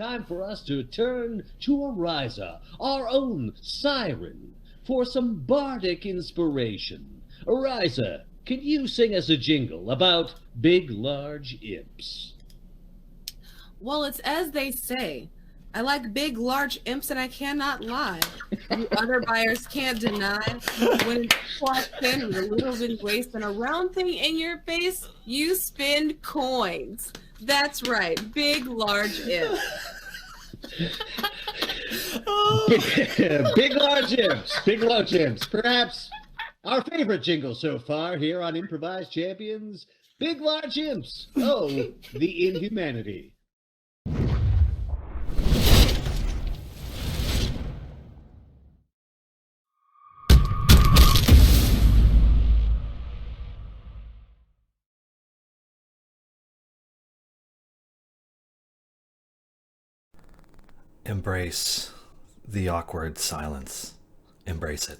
time for us to turn to Ariza, our own siren, for some bardic inspiration. Ariza, can you sing us a jingle about big, large imps? Well, it's as they say. I like big, large imps, and I cannot lie. You other buyers can't deny. When it's quite thin with a little bit of waist and a round thing in your face, you spend coins. That's right, big, large imps. Big, large imps. Big, large imps. Perhaps our favorite jingle so far here on Improvised Champions. Big, large imps. Oh, the inhumanity. Embrace the awkward silence. Embrace it.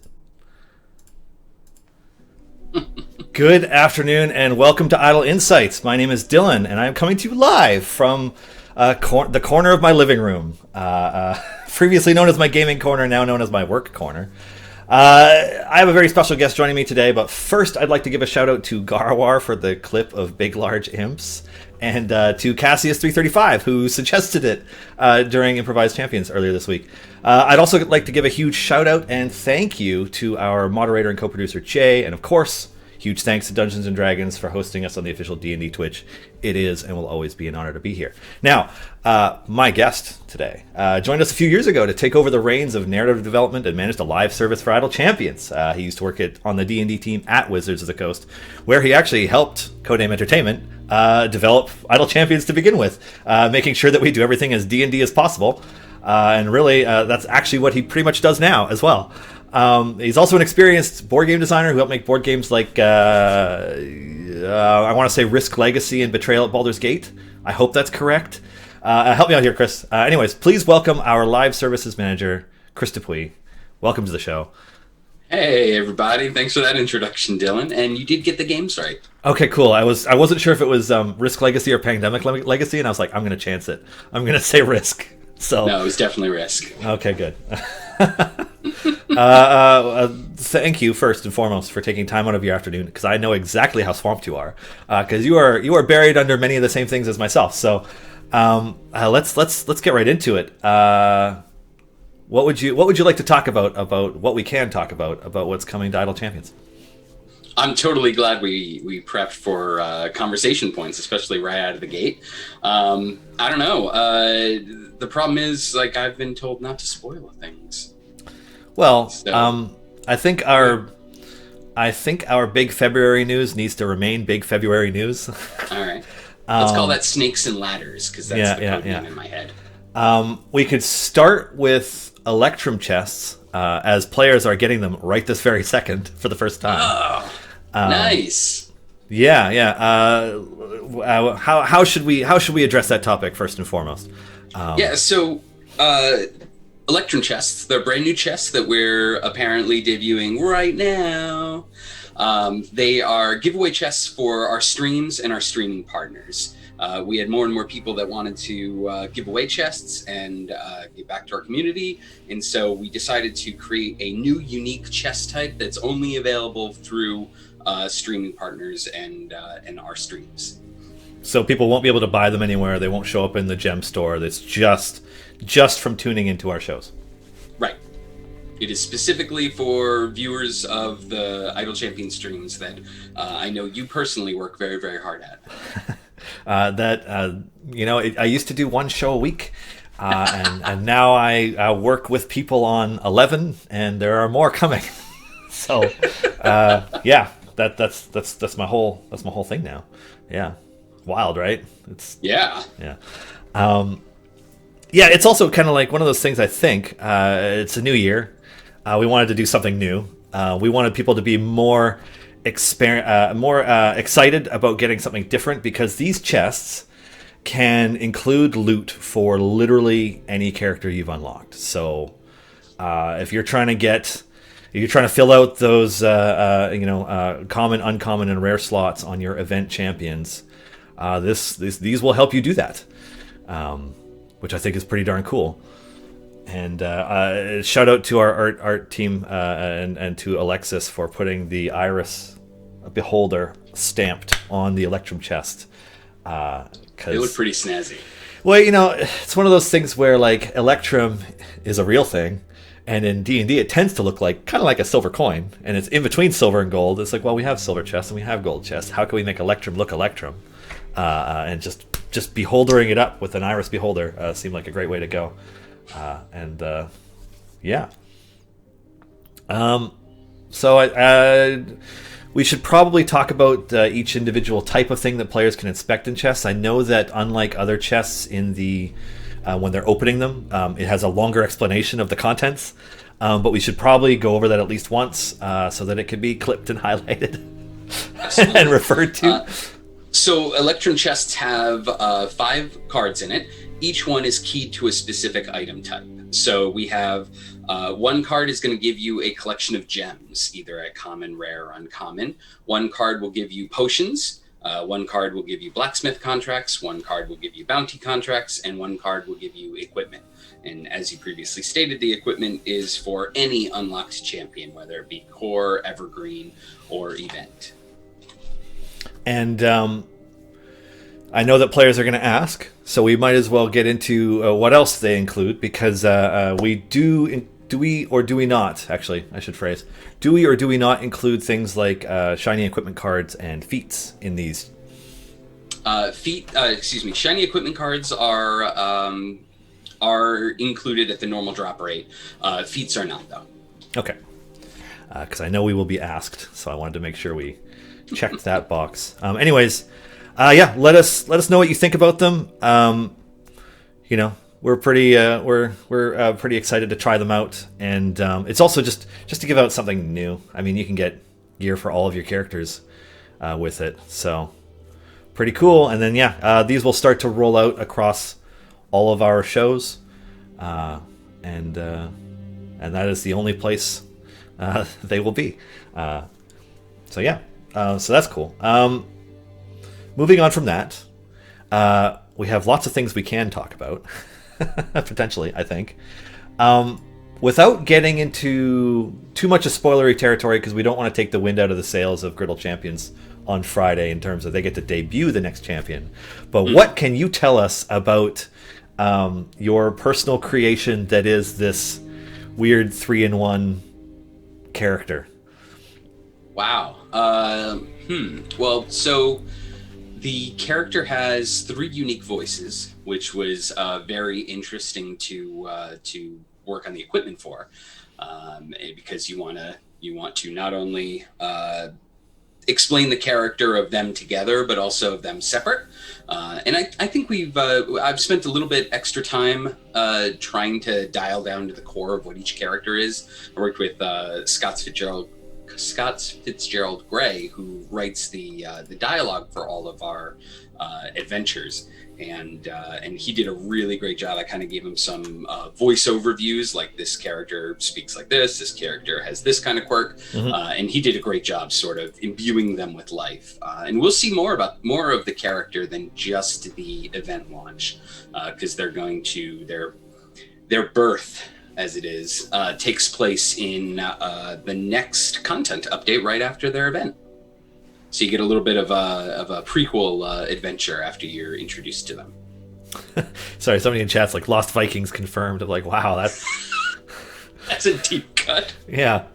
Good afternoon and welcome to Idle Insights. My name is Dylan and I'm coming to you live from the corner of my living room. Previously known as my gaming corner, now known as my work corner. I have a very special guest joining me today, but first I'd like to give a shout out to Garwar for the clip of Big Large Imps, and to Cassius335 who suggested it during Improvised Champions earlier this week. I'd also like to give a huge shout out and thank you to our moderator and co-producer Jay, and of course, huge thanks to Dungeons & Dragons for hosting us on the official D&D Twitch. It is and will always be an honor to be here. Now, my guest today joined us a few years ago to take over the reins of narrative development and managed a live service for Idle Champions. He used to work on the D&D team at Wizards of the Coast, where he actually helped Codename Entertainment develop Idle Champions to begin with, making sure that we do everything as D&D as possible. And really, that's actually what he pretty much does now as well. He's also an experienced board game designer who helped make board games like, I want to say Risk Legacy and Betrayal at Baldur's Gate. I hope that's correct. Help me out here, Chris. Anyways, please welcome our live services manager, Chris Dupuis. Welcome to the show. Hey, everybody. Thanks for that introduction, Dylan. And you did get the games right. Okay, cool. I wasn't sure if it was Risk Legacy or Pandemic Legacy, and I was like, I'm going to chance it. I'm going to say Risk. So no, it was definitely Risk. Okay, good. Thank you first and foremost for taking time out of your afternoon, because I know exactly how swamped you are, because you are buried under many of the same things as myself. So let's get right into it. What would you like to talk about what we can talk about what's coming to Idle Champions? I'm totally glad we prepped for conversation points, especially right out of the gate. I don't know. The problem is, like, I've been told not to spoil things. Well, so, I think our big February news needs to remain big February news. All right. Let's call that Snakes and Ladders, because that's the code name in my head. We could start with Electrum Chests, as players are getting them right this very second for the first time. Oh, nice. Yeah. How should we address that topic first and foremost? So Electron Chests, they're brand new chests that we're apparently debuting right now. They are giveaway chests for our streams and our streaming partners. We had more and more people that wanted to give away chests and give back to our community, and so we decided to create a new unique chest type that's only available through streaming partners and our streams. So people won't be able to buy them anywhere. They won't show up in the gem store. That's just from tuning into our shows. Right. It is specifically for viewers of the Idle Champion streams that I know you personally work very, very hard at. I used to do one show a week, and now I work with people on 11, and there are more coming. So, that's my whole thing now. Yeah, wild, right? Yeah. It's also kind of like one of those things. I think it's a new year. We wanted to do something new. We wanted people to be more excited about getting something different, because these chests can include loot for literally any character you've unlocked. So if you're trying to fill out those common, uncommon, and rare slots on your event champions, these will help you do that. which I think is pretty darn cool. And shout out to our art team and to Alexis for putting the Iris Beholder stamped on the Electrum Chest. They look pretty snazzy. Well, you know, it's one of those things where like Electrum is a real thing, and in D&D it tends to look like kind of like a silver coin, and it's in between silver and gold. It's like, well, we have silver chests and we have gold chests. How can we make Electrum look Electrum? And just beholdering it up with an Iris Beholder seemed like a great way to go. Yeah. So we should probably talk about each individual type of thing that players can inspect in chests. I know that unlike other chests in the when they're opening them, it has a longer explanation of the contents, but we should probably go over that at least once so that it can be clipped and highlighted and referred to. So Electron Chests have 5 cards in it. Each one is keyed to a specific item type. So we have one card is going to give you a collection of gems, either a common, rare, or uncommon. One card will give you potions. One card will give you blacksmith contracts. One card will give you bounty contracts. And one card will give you equipment. And as you previously stated, the equipment is for any unlocked champion, whether it be core, evergreen, or event. And I know that players are going to ask, so we might as well get into what else they include, because we do we or do we not, actually, I should phrase, do we or do we not include things like shiny equipment cards and feats in these? Shiny equipment cards are included at the normal drop rate. Feats are not, though. Okay. Because I know we will be asked, so I wanted to make sure we checked that box. Anyways, let us know what you think about them. We're pretty pretty excited to try them out, and it's also just to give out something new. I mean, you can get gear for all of your characters with it, so pretty cool. And then these will start to roll out across all of our shows, and that is the only place they will be. So that's cool. Moving on from that, we have lots of things we can talk about, potentially, I think. Without getting into too much of spoilery territory, because we don't want to take the wind out of the sails of Griddle Champions on Friday in terms of they get to debut the next champion. But what can you tell us about your personal creation that is this weird 3-in-1 character? Wow. Well, so the character has 3 unique voices, which was very interesting to work on the equipment for, because you want to not only explain the character of them together, but also of them separate. And I think I've spent a little bit extra time trying to dial down to the core of what each character is. I worked with Scott Fitzgerald Gray, who writes the dialogue for all of our adventures, and he did a really great job. I kind of gave him some voice overviews, like this character speaks like this character has this kind of quirk, and he did a great job sort of imbuing them with life. And we'll see more of the character than just the event launch, because they're going to their birth, as it is, takes place in the next content update right after their event. So you get a little bit of a prequel adventure after you're introduced to them. Sorry, somebody in chat's like Lost Vikings confirmed. I'm like, wow, that's that's a deep cut. Yeah.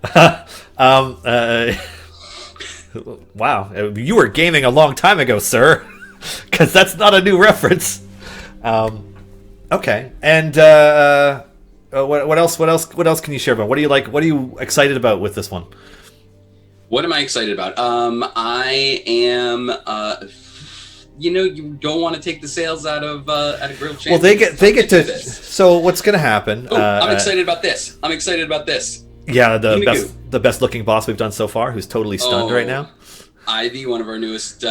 Wow, you were gaming a long time ago, sir, because that's not a new reference. Okay, and what else can you share about? What do you like? What are you excited about with this one? What am I excited about? I am. You don't want to take the sales out of Griddle Champions. Well, they get to. So what's going to happen? I'm excited about this. Yeah, the best looking boss we've done so far, who's totally stunned right now. Ivy, one of our newest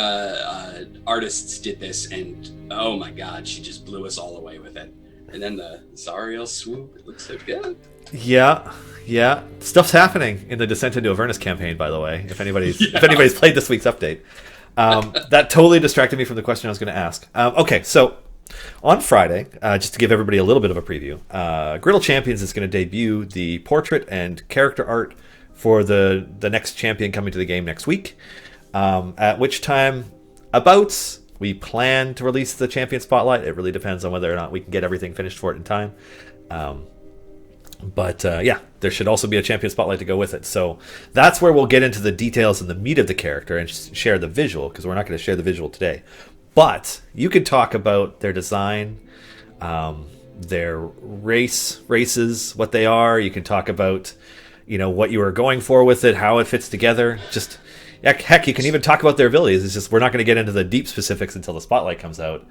artists, did this, and oh my god, she just blew us all away with it. And then the Zariel swoop, it looks so good. Yeah. Stuff's happening in the Descent into Avernus campaign, by the way, if anybody's played this week's update. That totally distracted me from the question I was going to ask. Okay, so on Friday, just to give everybody a little bit of a preview, Griddle Champions is going to debut the portrait and character art for the next champion coming to the game next week. At which time, we plan to release the champion spotlight. It really depends on whether or not we can get everything finished for it in time. But there should also be a champion spotlight to go with it. So that's where we'll get into the details and the meat of the character and share the visual, because we're not going to share the visual today. But you could talk about their design, their races, what they are. You can talk about, what you were going for with it, how it fits together. Just heck, you can even talk about their abilities. It's just we're not going to get into the deep specifics until the spotlight comes out,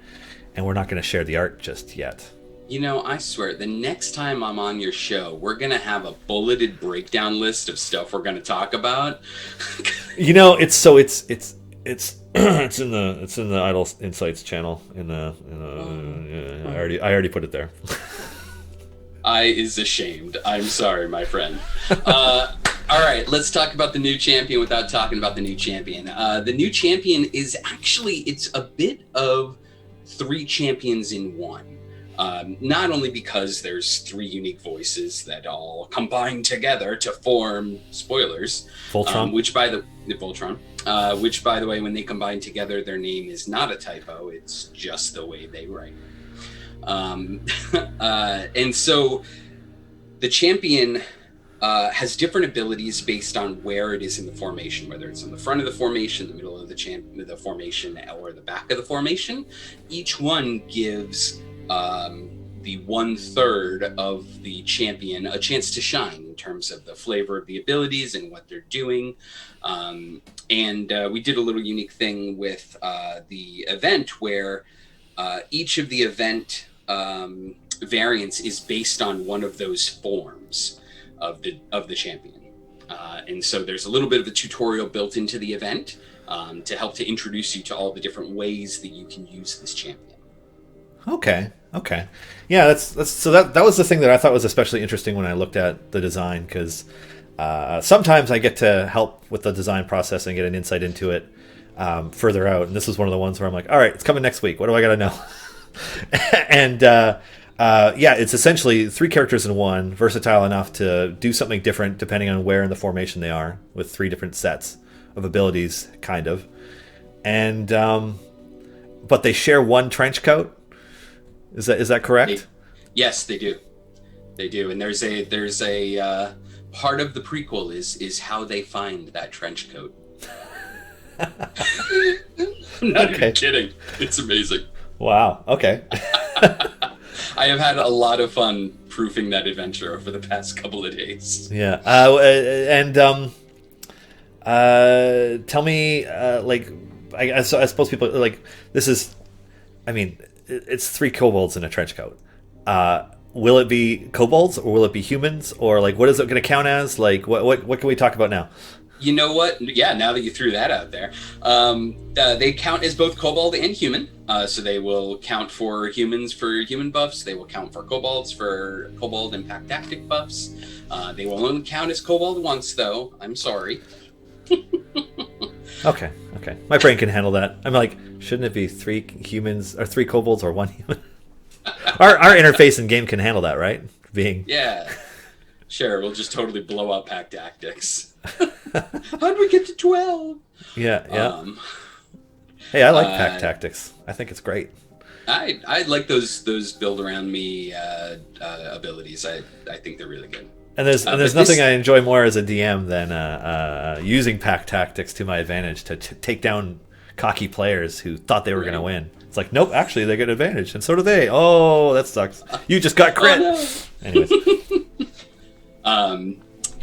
and we're not going to share the art just yet. I swear, the next time I'm on your show, we're gonna have a bulleted breakdown list of stuff we're gonna talk about. It's in the Idle Insights channel. I already put it there. I is ashamed. I'm sorry, my friend. All right, let's talk about the new champion without talking about the new champion. The new champion is actually, it's a bit of 3 champions in one. Not only because there's 3 unique voices that all combine together to form spoilers, Voltron, which by the way, when they combine together, their name is not a typo. It's just the way they write. And so the champion has different abilities based on where it is in the formation, whether it's on the front of the formation, the middle of the formation, or the back of the formation. Each one gives the 1/3 of the champion a chance to shine in terms of the flavor of the abilities and what they're doing. And we did a little unique thing with the event where each of the event variants is based on one of those forms of the champion. And so there's a little bit of a tutorial built into the event to help to introduce you to all the different ways that you can use this champion. Okay. Yeah, that was the thing that I thought was especially interesting when I looked at the design, because sometimes I get to help with the design process and get an insight into it further out. And this was one of the ones where I'm like, all right, it's coming next week. What do I got to know? And it's essentially 3 characters in one, versatile enough to do something different depending on where in the formation they are, with 3 different sets of abilities, kind of. And but they share one trench coat. Is that correct? Yes, they do. They do, and there's a part of the prequel is how they find that trench coat. I'm not even kidding. It's amazing. Wow. Okay. I have had a lot of fun proofing that adventure over the past couple of days. Yeah. Tell me, I suppose people like this is. I mean, it's 3 kobolds in a trench coat. Will it be kobolds or will it be humans, or what is it going to count as? What can we talk about now? You know what? Yeah, now that you threw that out there, they count as both kobold and human. So they will count for humans for human buffs. They will count for kobolds for kobold and pack tactic buffs. They will only count as kobold once, though. I'm sorry. Okay. My brain can handle that. I'm like, shouldn't it be 3 humans or 3 kobolds or 1 human? Our interface in game can handle that, right? Yeah. Sure, we'll just totally blow up pack tactics. How'd we get to 12? Yeah. Hey, I like pack tactics. I think it's great. I like those build around me abilities. I think they're really good. And there's nothing I enjoy more as a DM than using pack tactics to my advantage to take down cocky players who thought they were going to win. It's like, nope, actually they get advantage, and so do they. Oh, that sucks. You just got crit. Oh, no. Anyways.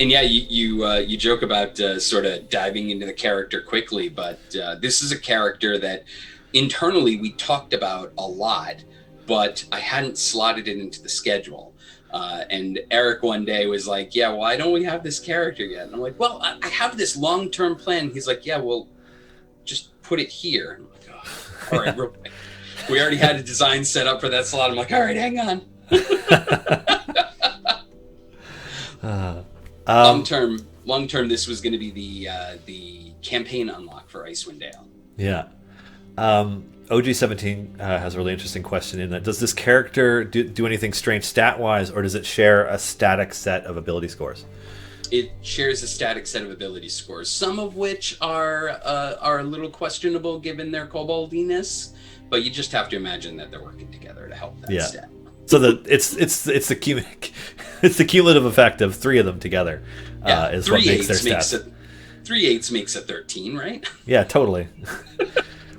And yeah, you joke about sort of diving into the character quickly, but this is a character that internally we talked about a lot, but I hadn't slotted it into the schedule. And Eric one day was like, yeah, why don't we have this character yet? And I'm like, well, I have this long-term plan. He's like, yeah, well, just put it here. I'm like, oh, all right, real quick. We already had a design set up for that slot. I'm like, all right, hang on. Long term, this was going to be the campaign unlock for Icewind Dale. Yeah. OG17 has a really interesting question in that: does this character do anything strange stat-wise, or does it share a static set of ability scores? It shares a static set of ability scores, some of which are a little questionable given their koboldiness, but you just have to imagine that they're working together to help that stat. So it's the cumulative effect of three of them together is what makes their stats. 3/8 makes it 13, right? Yeah, totally.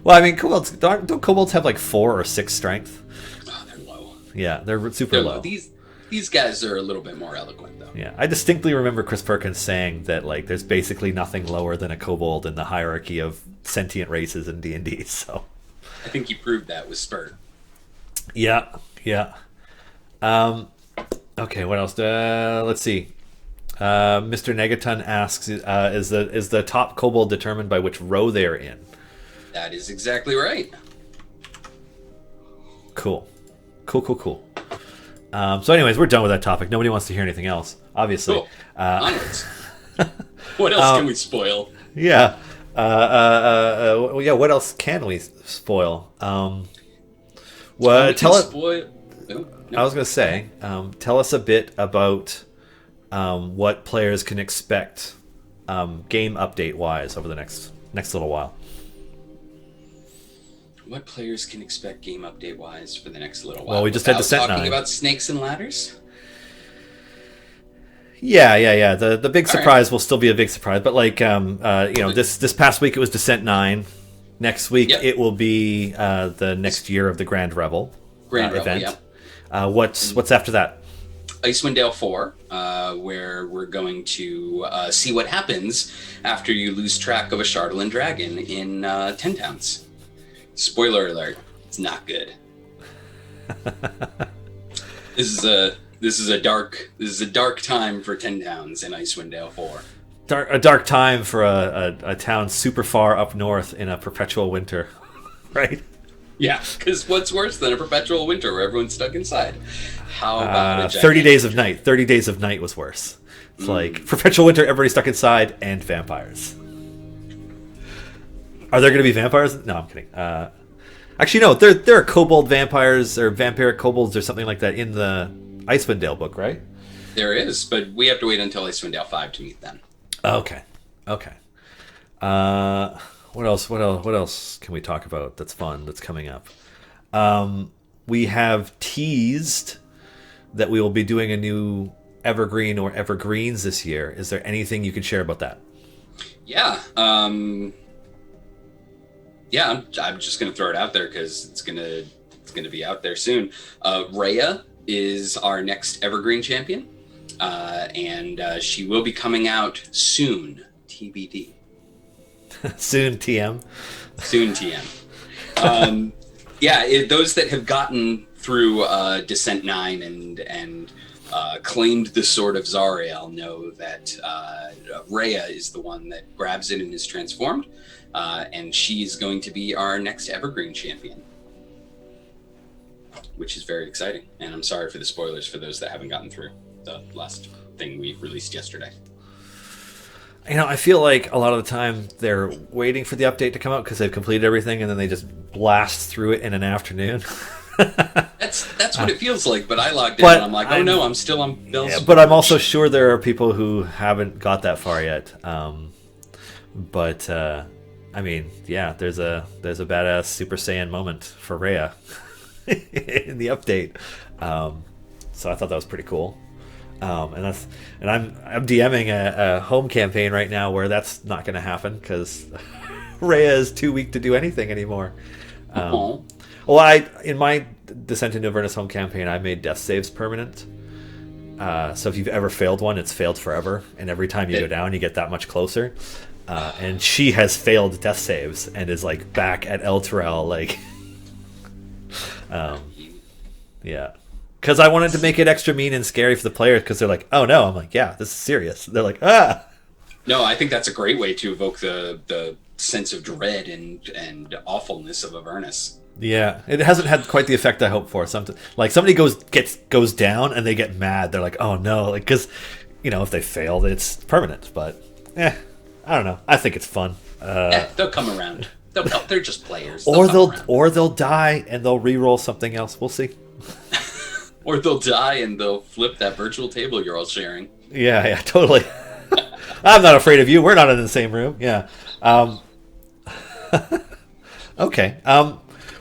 Well, I mean, kobolds don't kobolds have like 4 or 6 strength? Oh, they're low. Yeah, they're super low. These guys are a little bit more eloquent, though. Yeah, I distinctly remember Chris Perkins saying that like there's basically nothing lower than a kobold in the hierarchy of sentient races in D&D. So I think he proved that with Spurt. Yeah. Okay, what else? Let's see. Mr. Negaton asks, is the top kobold determined by which row they're in? That is exactly right. Cool. So anyways, we're done with that topic. Nobody wants to hear anything else, obviously. Cool. Onwards. What else can we spoil? Yeah. What else can we spoil? I was going to say, tell us a bit about what players can expect game update-wise over the next little while. What players can expect game update-wise for the next little while? Well, we just had Descent 9. Talking about snakes and ladders? Yeah. The big surprise will still be a big surprise, but like this past week it was Descent 9. Next week it will be the next year of the Grand Revel event. What's after that? Icewind Dale 4, where we're going to see what happens after you lose track of a Shardolin dragon in 10 Towns. Spoiler alert, it's not good. This is a dark time for 10 Towns in Icewind Dale 4. A dark time for a town super far up north in a perpetual winter, right? Yeah, because what's worse than a perpetual winter where everyone's stuck inside? How about 30 Days of Night? 30 Days of Night was worse. It's like perpetual winter, everybody stuck inside, and vampires. Are there going to be vampires? No, I'm kidding. Actually, no. There are kobold vampires or vampiric kobolds or something like that in the Icewind Dale book, right? There is, but we have to wait until Icewind Dale 5 to meet them. Okay. What else can we talk about that's fun, that's coming up? We have teased that we will be doing a new Evergreen or Evergreens this year. Is there anything you can share about that? Yeah. I'm just going to throw it out there because it's going to be out there soon. Rhea is our next Evergreen champion, and she will be coming out soon. TBD. Soon TM. Soon TM. Those that have gotten through Descent 9 and claimed the Sword of Zariel know that Rhea is the one that grabs it and is transformed, and she's going to be our next Evergreen champion, which is very exciting. And I'm sorry for the spoilers for those that haven't gotten through the last thing we released yesterday. I feel like a lot of the time they're waiting for the update to come out because they've completed everything, and then they just blast through it in an afternoon. That's what it feels like. But I logged in and I'm like, no, I'm still on Bill's. Yeah, but I'm also sure there are people who haven't got that far yet. There's a badass Super Saiyan moment for Rhea in the update. So I thought that was pretty cool. And I'm DMing a home campaign right now where that's not going to happen because Rhea is too weak to do anything anymore. In my Descent into Avernus home campaign, I made death saves permanent. So if you've ever failed one, it's failed forever, and every time you go down, you get that much closer. And she has failed death saves and is like back at El Terrell, like, yeah. Because I wanted to make it extra mean and scary for the players because they're like, oh no. I'm like, yeah, this is serious. They're like, ah. No, I think that's a great way to evoke the sense of dread and awfulness of Avernus. Yeah, it hasn't had quite the effect I hoped for. Somebody goes down and they get mad. They're like, oh no, like because if they fail, it's permanent. But I don't know. I think it's fun. They'll come around. They're just players. Or they'll die and they'll re-roll something else. We'll see. Or they'll die and they'll flip that virtual table you're all sharing. Yeah, totally. I'm not afraid of you. We're not in the same room. Yeah. Okay.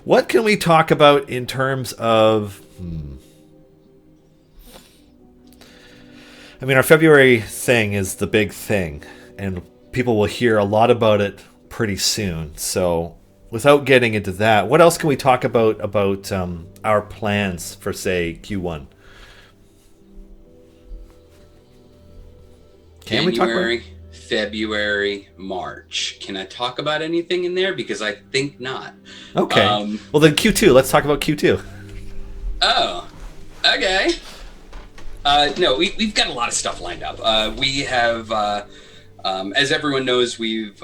What can we talk about in terms of... I mean, our February thing is the big thing, and people will hear a lot about it pretty soon. So, without getting into that, what else can we talk about our plans for, say, Q1? Can we talk about... February, March. Can I talk about anything in there? Because I think not. Okay. Well, then Q2. Let's talk about Q2. Oh, okay. No, we've got a lot of stuff lined up. We have, as everyone knows, we've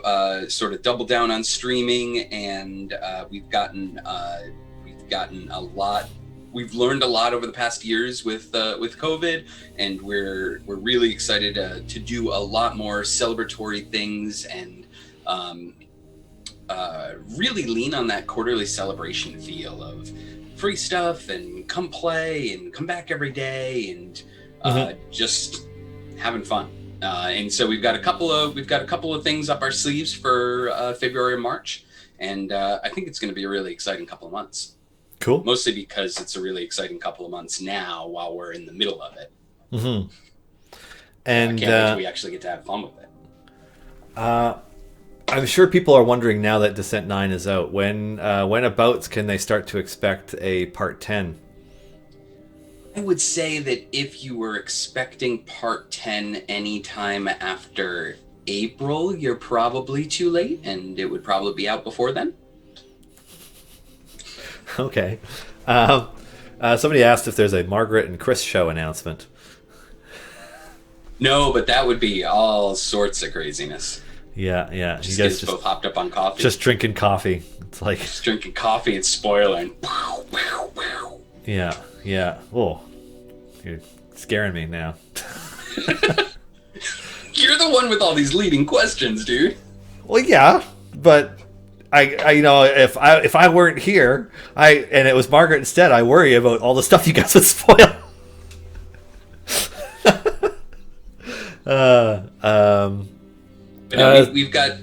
sort of doubled down on streaming, and we've gotten a lot. We've learned a lot over the past years with COVID, and we're really excited to do a lot more celebratory things and really lean on that quarterly celebration feel of free stuff and come play and come back every day and just having fun. And so we've got a couple of things up our sleeves for February and March, and I think it's going to be a really exciting couple of months. Cool. Mostly because it's a really exciting couple of months now while we're in the middle of it. Mm-hmm. And I can't wait till we actually get to have fun with it. I'm sure people are wondering now that Descent 9 is out, when abouts can they start to expect a Part 10? I would say that if you were expecting Part 10 anytime after April, you're probably too late, and it would probably be out before then. Okay. Somebody asked if there's a Margaret and Chris show announcement. No, but that would be all sorts of craziness. Yeah. You guys both hopped up on coffee. Just drinking coffee. It's like just drinking coffee and spoiling. Yeah. Oh, you're scaring me now. You're the one with all these leading questions, dude. Well, yeah, but I if I weren't here, and it was Margaret instead, I worry about all the stuff you guys would spoil.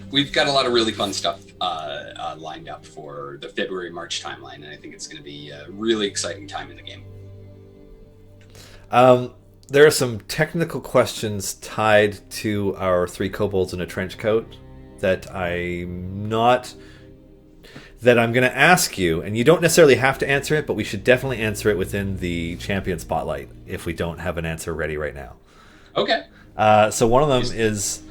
We've got a lot of really fun stuff lined up for the February-March timeline, and I think it's going to be a really exciting time in the game. There are some technical questions tied to our 3 kobolds in a trench coat that I'm going to ask you, and you don't necessarily have to answer it, but we should definitely answer it within the champion spotlight if we don't have an answer ready right now. Okay. So one of them is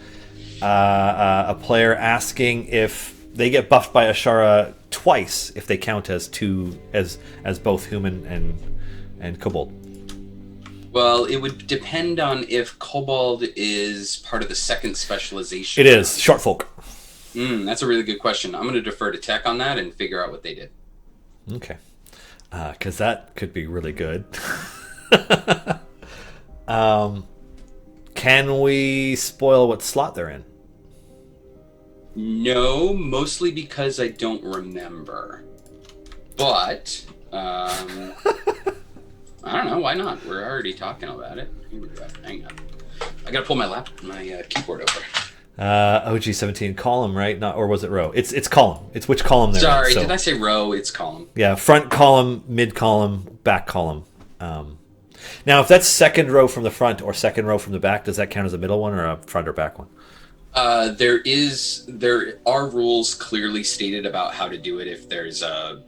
a player asking if they get buffed by Ashara twice if they count as both human and kobold. Well, it would depend on if kobold is part of the second specialization. It is short folk. That's a really good question. I'm going to defer to tech on that and figure out what they did. Okay. Because that could be really good. Can we spoil what slot they're in? No, mostly because I don't remember. But, I don't know, why not? We're already talking about it. Here we go. Hang on. I got to pull my keyboard over. OG17 column, right? Not, or was it row? It's column. It's which column they're Sorry, in, so. Did I say row? It's column. Yeah, front column, mid column, back column. Now, if that's second row from the front or second row from the back, does that count as a middle one or a front or back one? There are rules clearly stated about how to do it if there's an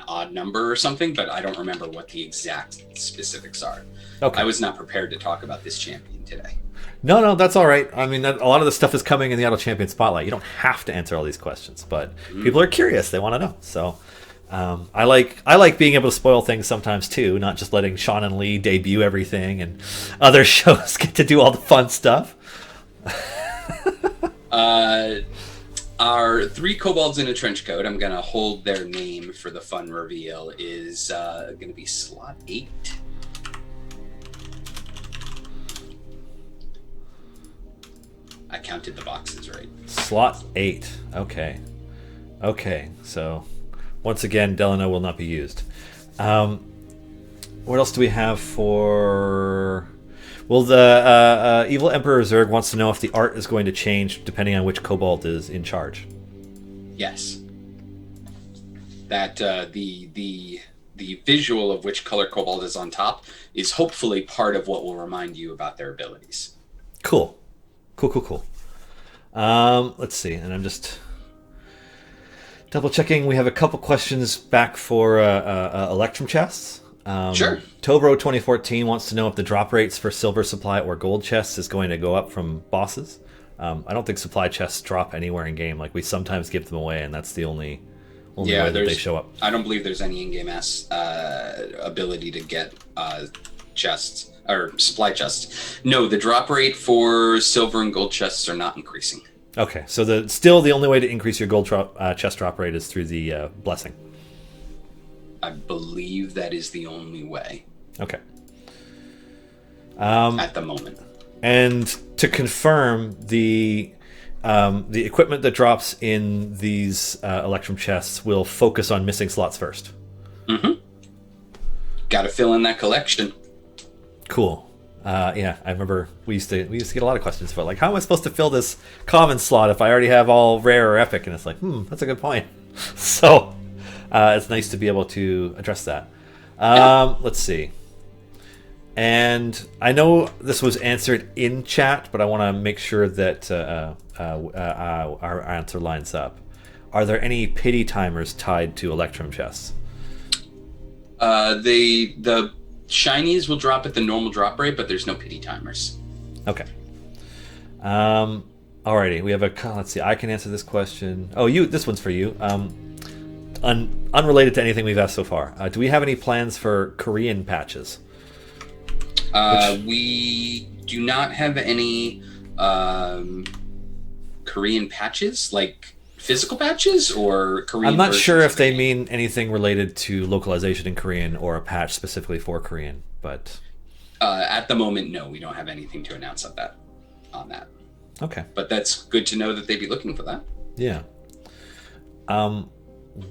odd number or something, but I don't remember what the exact specifics are. Okay. I was not prepared to talk about this champion today. No, that's all right. I mean, a lot of the stuff is coming in the Idle Champion Spotlight. You don't have to answer all these questions, but people are curious. They want to know. So I like being able to spoil things sometimes too, not just letting Sean and Lee debut everything and other shows get to do all the fun stuff. Our 3 kobolds in a trench coat, I'm going to hold their name for the fun reveal, is going to be slot 8. I counted the boxes right. slot 8. Okay. So once again, Delano will not be used. What else do we have for? Well, the Evil Emperor Zerg wants to know if the art is going to change depending on which kobold is in charge. Yes. That the visual of which color kobold is on top is hopefully part of what will remind you about their abilities. Cool. Let's see, and I'm just double checking. We have a couple questions back for Electrum Chests. Sure. Tobro 2014 wants to know if the drop rates for silver supply or gold chests is going to go up from bosses. I don't think supply chests drop anywhere in game. Like, we sometimes give them away, and that's the only way that they show up. I don't believe there's any in-game ability to get chests or supply chests. No, the drop rate for silver and gold chests are not increasing. Okay, so still the only way to increase your gold chest drop rate is through the blessing. I believe that is the only way. Okay. At the moment. And to confirm, the equipment that drops in these Electrum chests will focus on missing slots first. Mm-hmm. Got to fill in that collection. Cool. Yeah, I remember we used to get a lot of questions about, like, how am I supposed to fill this common slot if I already have all rare or epic? And it's like, that's a good point. So it's nice to be able to address that. Let's see. And I know this was answered in chat, but I want to make sure that our answer lines up. Are there any pity timers tied to Electrum Chests? The shinies will drop at the normal drop rate, but there's no pity timers. Okay. Alrighty, we have let's see, I can answer this question. Oh, this one's for you. Unrelated to anything we've asked so far. Do we have any plans for Korean patches? We do not have any Korean patches, like physical patches or Korean. I'm not sure if they mean anything related to localization in Korean or a patch specifically for Korean, but at the moment, no, we don't have anything to announce on that. Okay, but that's good to know that they'd be looking for that. Yeah.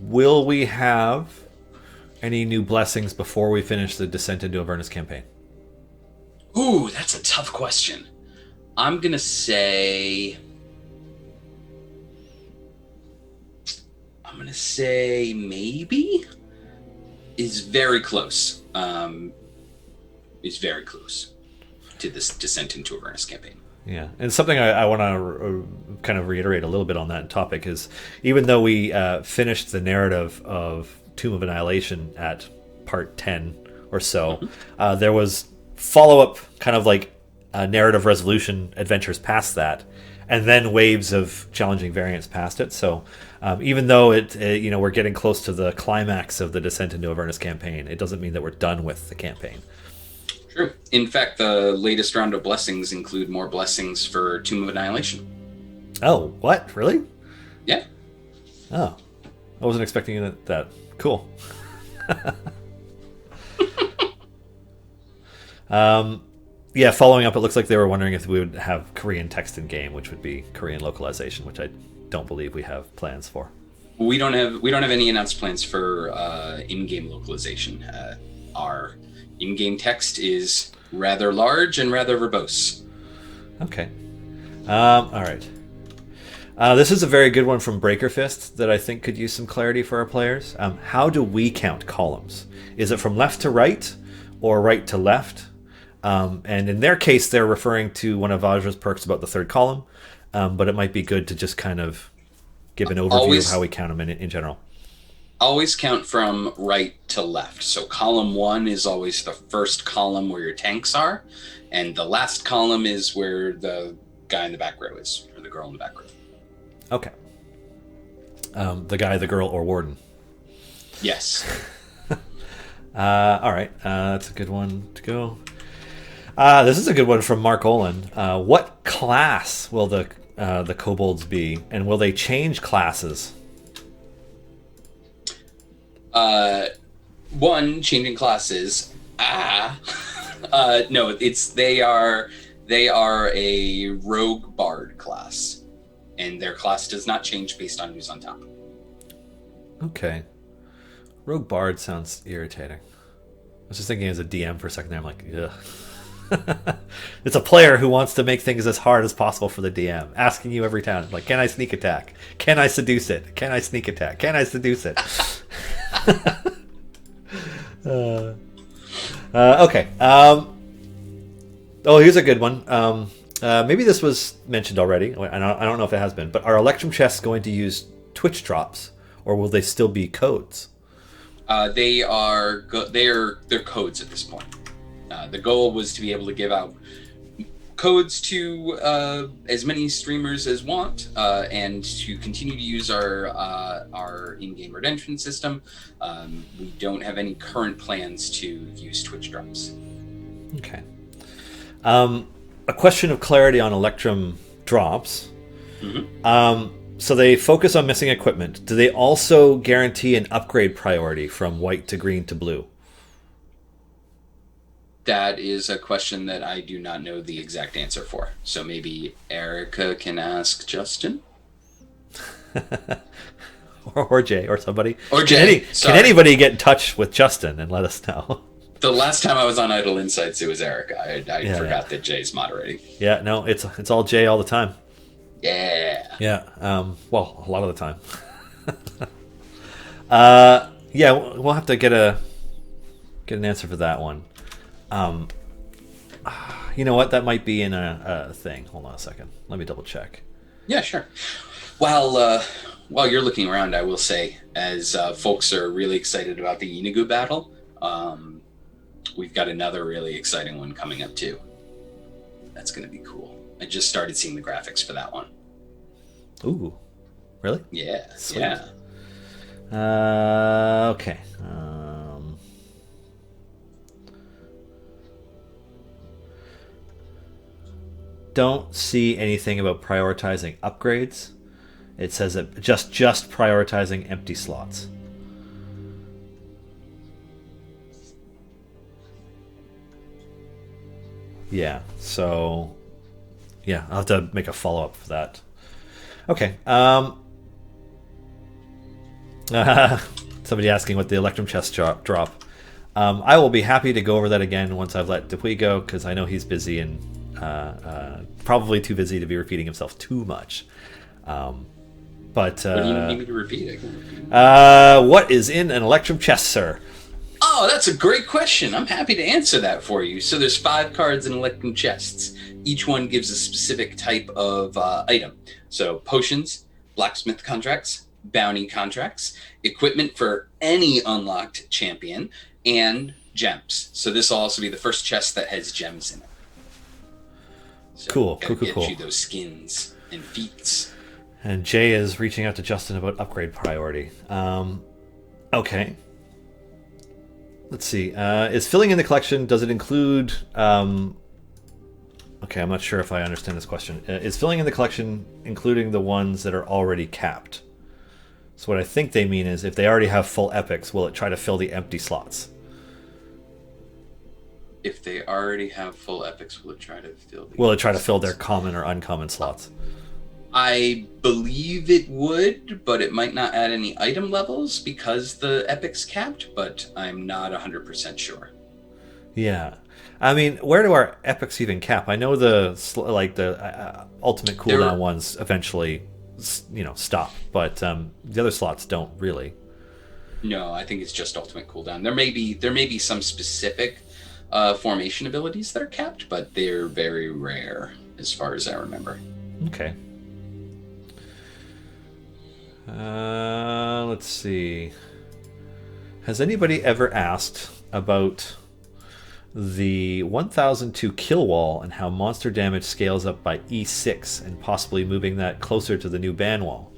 Will we have any new blessings before we finish the Descent into Avernus campaign? Ooh, that's a tough question. I'm gonna say maybe. Is very close. Is very close to this Descent into Avernus campaign. Yeah, and something I want to kind of reiterate a little bit on that topic is, even though we finished the narrative of Tomb of Annihilation at part 10 or so, there was follow-up kind of like narrative resolution adventures past that, and then waves of challenging variants past it. So even though we're getting close to the climax of the Descent into Avernus campaign, it doesn't mean that we're done with the campaign. True. In fact, the latest round of blessings include more blessings for Tomb of Annihilation. Oh, what? Really? Yeah. Oh, I wasn't expecting that. Cool. Yeah, following up, it looks like they were wondering if we would have Korean text in game, which would be Korean localization, which I don't believe we have plans for. We don't have any announced plans for in-game localization. Our in-game text is rather large and rather verbose. Okay. All right. This is a very good one from Breakerfist that I think could use some clarity for our players. How do we count columns? Is it from left to right or right to left? And in their case, they're referring to one of Vajra's perks about the third column, but it might be good to just kind of give an overview of how we count them in general. Always count from right to left. So column 1 is always the first column where your tanks are, and the last column is where the guy in the back row is, or the girl in the back row. Okay. The guy, the girl, or warden. Yes. All right. That's a good one to go. This is a good one from Mark Olin. What class will the kobolds be, and will they change classes? One, changing classes. No, they are a rogue bard class. and their class does not change based on who's on top. Okay. Rogue Bard sounds irritating. I was just thinking as a DM for a second there, I'm like, ugh. It's a player who wants to make things as hard as possible for the DM, asking you every time, like, can I sneak attack? Can I seduce it? Can I sneak attack? Can I seduce it? Okay. Here's a good one. Maybe this was mentioned already. I don't know if it has been, but are Electrum Chests going to use Twitch drops, or will they still be codes? They're codes at this point. The goal was to be able to give out codes to as many streamers as want, and to continue to use our in-game redemption system. We don't have any current plans to use Twitch drops. Okay. A question of clarity on Electrum drops. Mm-hmm. So they focus on missing equipment. Do they also guarantee an upgrade priority from white to green to blue? That is a question that I do not know the exact answer for. So maybe Erica can ask Justin? or Jay, or somebody. Or Jay. Can anybody get in touch with Justin and let us know? The last time I was on Idle Insights, it was Erica. I forgot that Jay's moderating. Yeah, no, it's all Jay all the time. Yeah. Yeah. Well, a lot of the time. Yeah, we'll have to get an answer for that one. You know what? That might be in a thing. Hold on a second. Let me double check. Yeah, sure. While you're looking around, I will say, as folks are really excited about the Inigu battle, we've got another really exciting one coming up too. That's going to be cool. I just started seeing the graphics for that one. Ooh, really? Yeah. Sweet. Yeah. Okay. Don't see anything about prioritizing upgrades. It says that just prioritizing empty slots. Yeah, so yeah, I'll have to make a follow-up for that. Okay. Somebody asking what the Electrum Chest drop. I will be happy to go over that again once I've let Dupuis go, because I know he's busy and probably too busy to be repeating himself too much. But what do you need me to repeat? I can repeat. What is in an Electrum Chest, sir? Oh, that's a great question. I'm happy to answer that for you. So there's 5 cards in Electrum Chests. Each one gives a specific type of item. So potions, blacksmith contracts, bounty contracts, equipment for any unlocked champion, and gems. So this will also be the first chest that has gems in it. So Cool. Get you those skins and feats. And Jay is reaching out to Justin about upgrade priority. Okay. Let's see. Is filling in the collection, does it include... Okay, I'm not sure if I understand this question. Is filling in the collection including the ones that are already capped? So what I think they mean is if they already have full epics, will it try to fill the empty slots? If they already have full epics, will it try to fill their common or uncommon slots? I believe it would, but it might not add any item levels because the epic's capped, but I'm not 100% sure. Yeah. I mean, where do our epics even cap? I know the ultimate cooldown ones eventually, stop, but the other slots don't really. No, I think it's just ultimate cooldown. There may be some specific formation abilities that are capped, but they're very rare as far as I remember. Okay. Let's see. Has anybody ever asked about the 1002 kill wall and how monster damage scales up by E6 and possibly moving that closer to the new ban wall?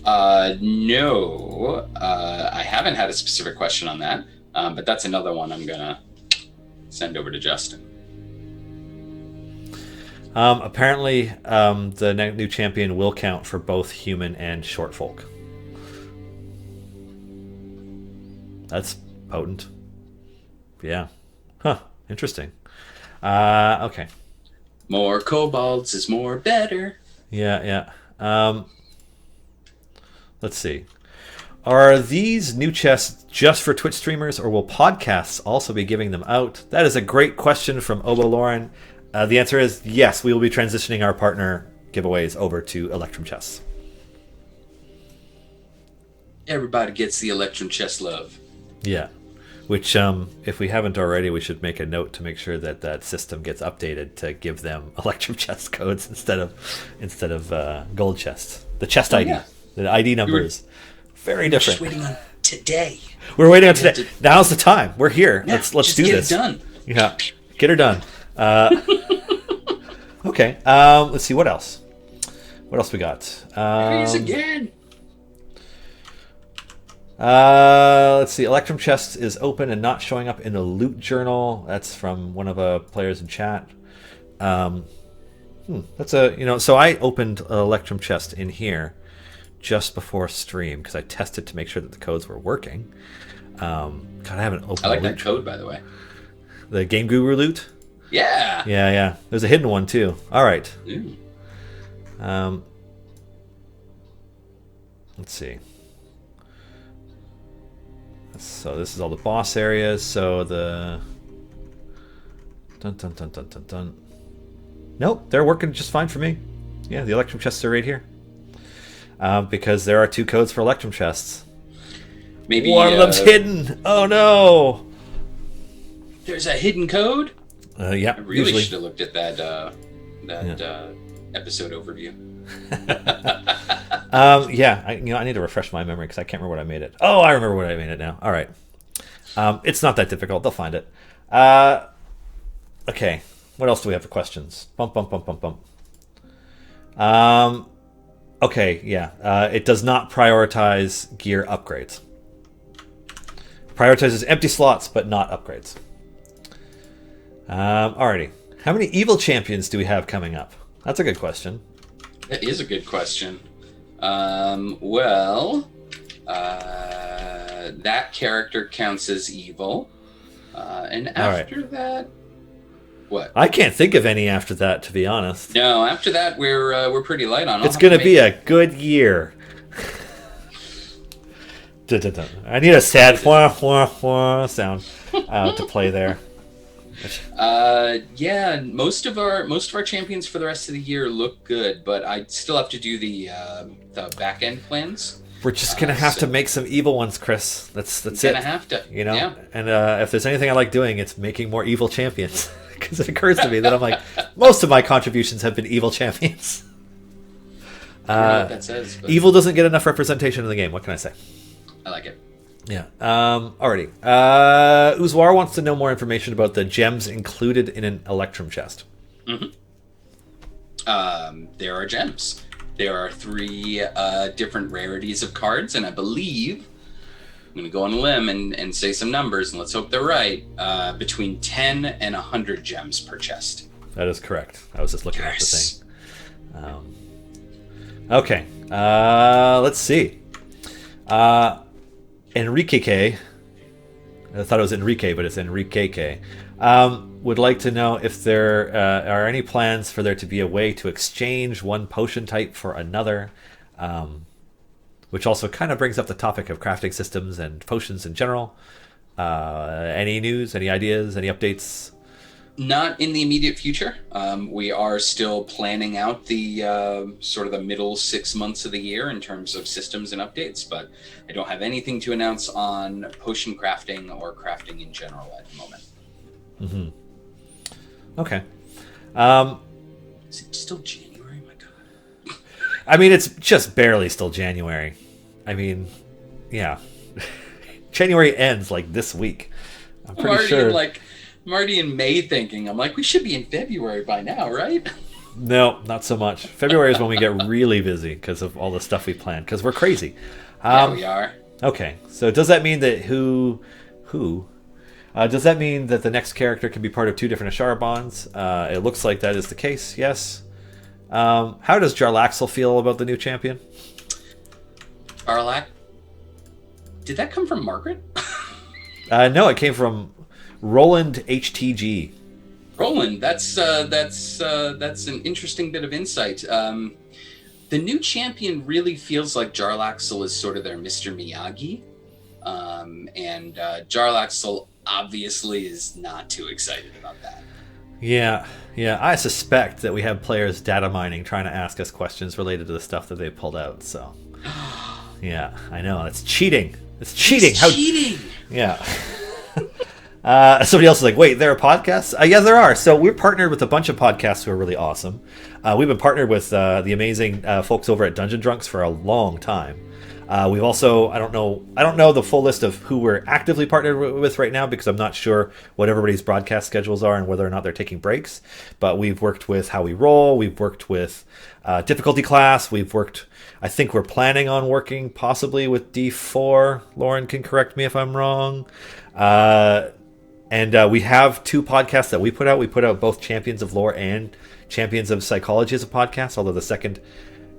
No, I haven't had a specific question on that, but that's another one I'm gonna send over to Justin. Apparently, the new champion will count for both human and short folk. That's potent. Yeah. Huh. Interesting. Okay. More kobolds is more better. Yeah. Let's see. Are these new chests just for Twitch streamers, or will podcasts also be giving them out? That is a great question from Obo Lauren. The answer is yes, we will be transitioning our partner giveaways over to Electrum Chests. Everybody gets the Electrum Chest love. Yeah. Which, if we haven't already, we should make a note to make sure that that system gets updated to give them Electrum Chest codes instead of gold chests. The chest ID. Yeah. The ID numbers. Very different. Just waiting on today. We're waiting on today. Now's the time. We're here. Yeah, let's do this. Get it done. Yeah, get her done. Okay. Let's see what else. What else we got? Freeze again. Let's see. Electrum Chests is open and not showing up in the loot journal. That's from one of the players in chat. That's a So I opened an Electrum Chest in here just before stream because I tested to make sure that the codes were working. God, I haven't opened. I like that code, by the way. The Game Guru loot. Yeah. Yeah. There's a hidden one too. All right. Ooh. Let's see. So this is all the boss areas. So the dun. Nope, they're working just fine for me. Yeah, the Electrum Chests are right here. Because there are 2 codes for Electrum Chests. Maybe one of them's hidden. Oh no! There's a hidden code. Yeah. I really should have looked at that episode overview. Yeah. I need to refresh my memory because I can't remember what I made it. Oh, I remember what I made it now. All right. It's not that difficult. They'll find it. Okay. What else do we have for questions? Bump. Okay, yeah. It does not prioritize gear upgrades. Prioritizes empty slots, but not upgrades. Alrighty. How many evil champions do we have coming up? That's a good question. That is a good question. That character counts as evil. And after that... What? I can't think of any after that, to be honest. No, after that we're pretty light on. It's going to be a good year. I need a sad sound to play there. Yeah, most of our champions for the rest of the year look good, but I still have to do the back end plans. We're just gonna have to make some evil ones, Chris. That's it. Gonna have to, Yeah. And if there's anything I like doing, it's making more evil champions. Because it occurs to me that I'm like, most of my contributions have been evil champions. I don't know what that says. But... Evil doesn't get enough representation in the game. What can I say? I like it. Yeah. Alrighty. Uzwar wants to know more information about the gems included in an Electrum chest. Mm-hmm. There are gems. There are 3 different rarities of cards, and I believe I'm going to go on a limb and say some numbers, and let's hope they're right. Between 10 and 100 gems per chest. That is correct. I was just looking at the thing. Okay. Let's see. Enrique K. I thought it was Enrique, but it's Enrique K. Would like to know if there are any plans for there to be a way to exchange one potion type for another. Which also kind of brings up the topic of crafting systems and potions in general. Any news, any ideas, any updates? Not in the immediate future. We are still planning out the sort of the middle 6 months of the year in terms of systems and updates, but I don't have anything to announce on potion crafting or crafting in general at the moment. Mm-hmm. Okay. Is it still January? My God. I mean, it's just barely still January. I mean, yeah. January ends like this week. I'm pretty sure. I'm already in May thinking. I'm like, we should be in February by now, right? No, not so much. February is when we get really busy because of all the stuff we plan. Because we're crazy. Yeah, we are. Okay, so does that mean that does that mean that the next character can be part of 2 different Ashara bonds? It looks like that is the case. Yes. How does Jarlaxle feel about the new champion? Jarlax? Did that come from Margaret? No, it came from Roland HTG. Roland, that's an interesting bit of insight. The new champion really feels like Jarlaxle is sort of their Mr. Miyagi, and Jarlaxle obviously is not too excited about that. Yeah. I suspect that we have players data mining, trying to ask us questions related to the stuff that they pulled out. So, yeah, I know it's cheating. It's cheating. Cheating. Yeah. Somebody else is like, wait, there are podcasts? Yeah, there are. So we're partnered with a bunch of podcasts who are really awesome. We've been partnered with the amazing folks over at Dungeon Drunks for a long time. We've also, I don't know the full list of who we're actively partnered with right now, because I'm not sure what everybody's broadcast schedules are and whether or not they're taking breaks. But we've worked with How We Roll. We've worked with Difficulty Class. I think we're planning on working possibly with D4. Lauren can correct me if I'm wrong. And we have 2 podcasts that we put out. We put out both Champions of Lore and Champions of Psychology as a podcast, although the second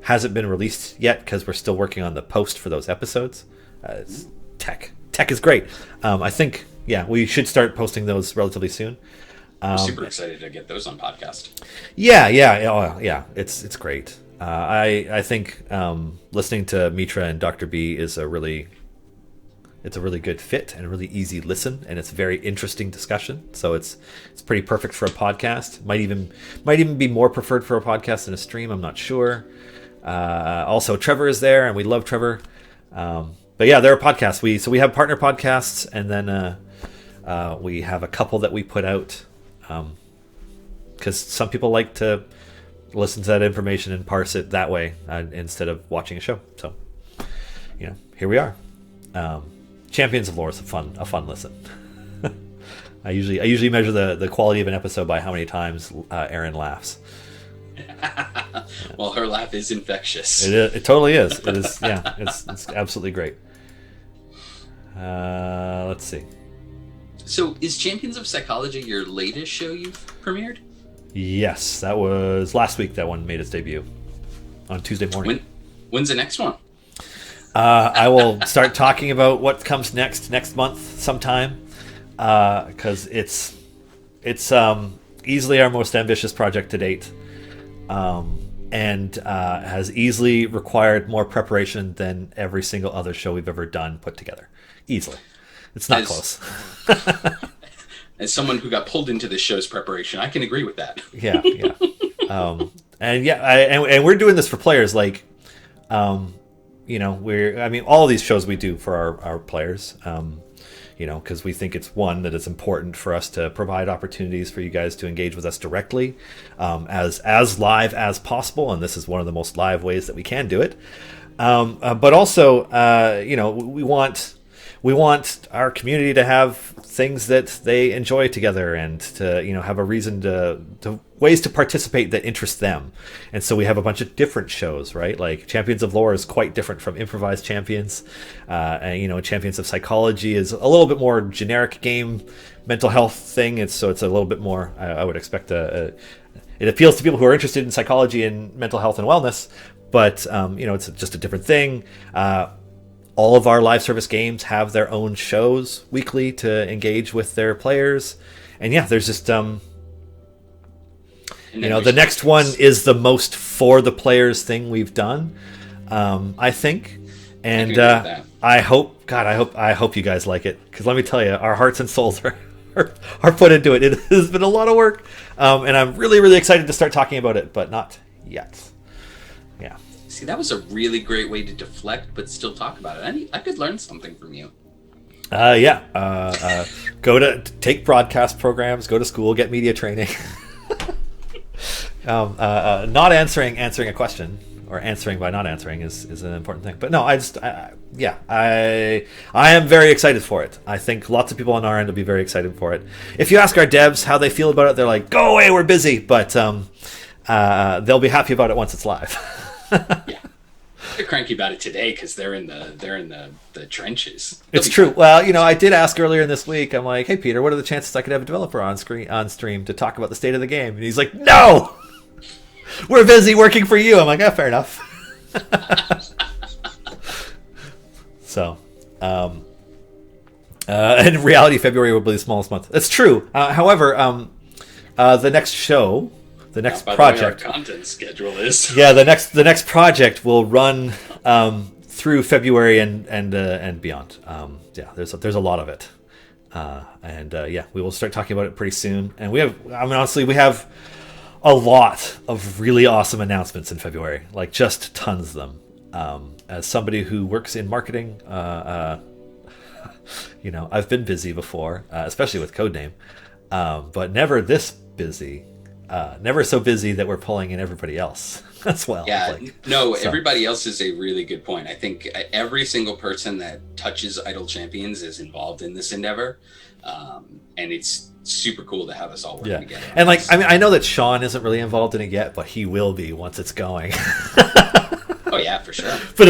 hasn't been released yet because we're still working on the post for those episodes. Tech is great. I think, we should start posting those relatively soon. I'm super excited to get those on podcast. Yeah. It's great. I think listening to Mitra and Dr. B is a really good fit and a really easy listen, and it's a very interesting discussion. So it's pretty perfect for a podcast. Might even be more preferred for a podcast than a stream. I'm not sure. Also, Trevor is there, and we love Trevor. But yeah, there are podcasts. We have partner podcasts, and then we have a couple that we put out because some people like to listen to that information and parse it that way instead of watching a show. So, here we are. Champions of Lore is a fun listen. I usually measure the quality of an episode by how many times Erin laughs. Well, her laugh is infectious. It totally is. It is. Yeah, it's absolutely great. Let's see. So, is Champions of Psychology your latest show you've premiered? Yes, that was last week. That one made its debut on Tuesday morning. When's the next one? I will start talking about what comes next month sometime, because it's easily our most ambitious project to date, and has easily required more preparation than every single other show we've ever done put together. Easily. It's not close. As someone who got pulled into this show's preparation, I can agree with that. Yeah. And we're doing this for players, like, all of these shows we do for our players, because we think it's that it's important for us to provide opportunities for you guys to engage with us directly, as live as possible, and this is one of the most live ways that we can do it. But also, we want our community to have things that they enjoy together, and to have a reason to ways to participate that interest them. And so we have a bunch of different shows, right? Like Champions of Lore is quite different from Improvised Champions, and Champions of Psychology is a little bit more generic game mental health thing. It's a little bit more. I would expect it appeals to people who are interested in psychology and mental health and wellness, but it's just a different thing. All of our live service games have their own shows weekly to engage with their players. And there's just, the next one is the most for the players thing we've done, I think. And I hope you guys like it. Because let me tell you, our hearts and souls are put into it. It has been a lot of work. And I'm really, really excited to start talking about it, but not yet. Yeah. See, that was a really great way to deflect, but still talk about it. I could learn something from you. Go to take broadcast programs, go to school, get media training. Not answering a question, or answering by not answering is an important thing. But no, I am very excited for it. I think lots of people on our end will be very excited for it. If you ask our devs how they feel about it, they're like, "Go away, we're busy." But they'll be happy about it once it's live. Yeah, they're cranky about it today because they're in the trenches. It's true. Fun. Well, I did ask earlier in this week. I'm like, "Hey, Peter, what are the chances I could have a developer on stream to talk about the state of the game?" And he's like, "No, we're busy working for you." I'm like, "Fair enough." So, in reality, February will be the smallest month. That's true. However, The next show, the next By project. The way, our content schedule is. Yeah, the next project will run through February and beyond. Yeah, there's a lot of it, yeah, we will start talking about it pretty soon. And we have a lot of really awesome announcements in February, like just tons of them. As somebody who works in marketing, I've been busy before, especially with Codename, but never this busy. Never so busy that we're pulling in everybody else as well. Yeah, everybody else is a really good point. I think every single person that touches Idle Champions is involved in this endeavor, and it's super cool to have us all working together. And I know that Sean isn't really involved in it yet, but he will be once it's going. Oh yeah, for sure. But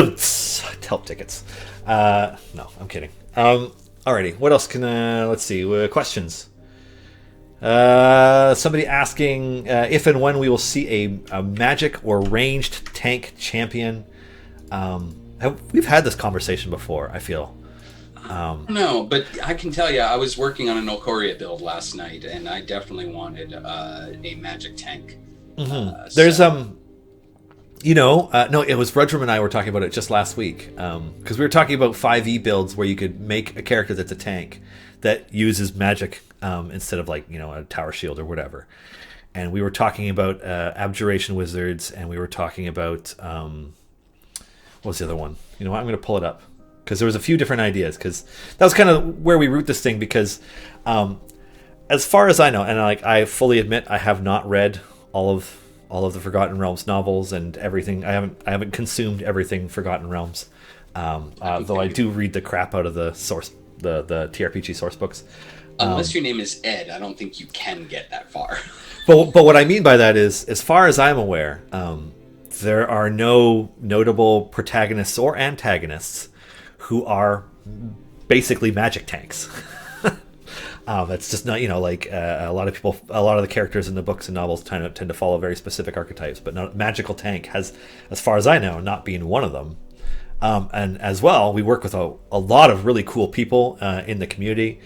help tickets. No, I'm kidding. Alrighty, what else can let's see, questions. Somebody asking if and when we will see a magic or ranged tank champion. We've had this conversation before, I feel. No, but I can tell you, I was working on an Olkoria build last night, and I definitely wanted a magic tank. Mm-hmm. There's no, it was Rudrum and I were talking about it just last week, because we were talking about 5e builds where you could make a character that's a tank that uses magic instead of a tower shield or whatever. And we were talking about abjuration wizards, and we were talking about what was the other one? You know what? I'm going to pull it up because there was a few different ideas, because that was kind of where we root this thing, because as far as I know, and I fully admit I have not read all of the Forgotten Realms novels and everything. I haven't consumed everything Forgotten Realms, though I do read the crap out of the source, the TRPG source books. Unless your name is Ed, I don't think you can get that far. But what I mean by that is, as far as I'm aware, there are no notable protagonists or antagonists who are basically magic tanks. That's just not, a lot of the characters in the books and novels tend to follow very specific archetypes, but magical tank has, as far as I know, not been one of them. And as well, we work with a lot of really cool people in the community.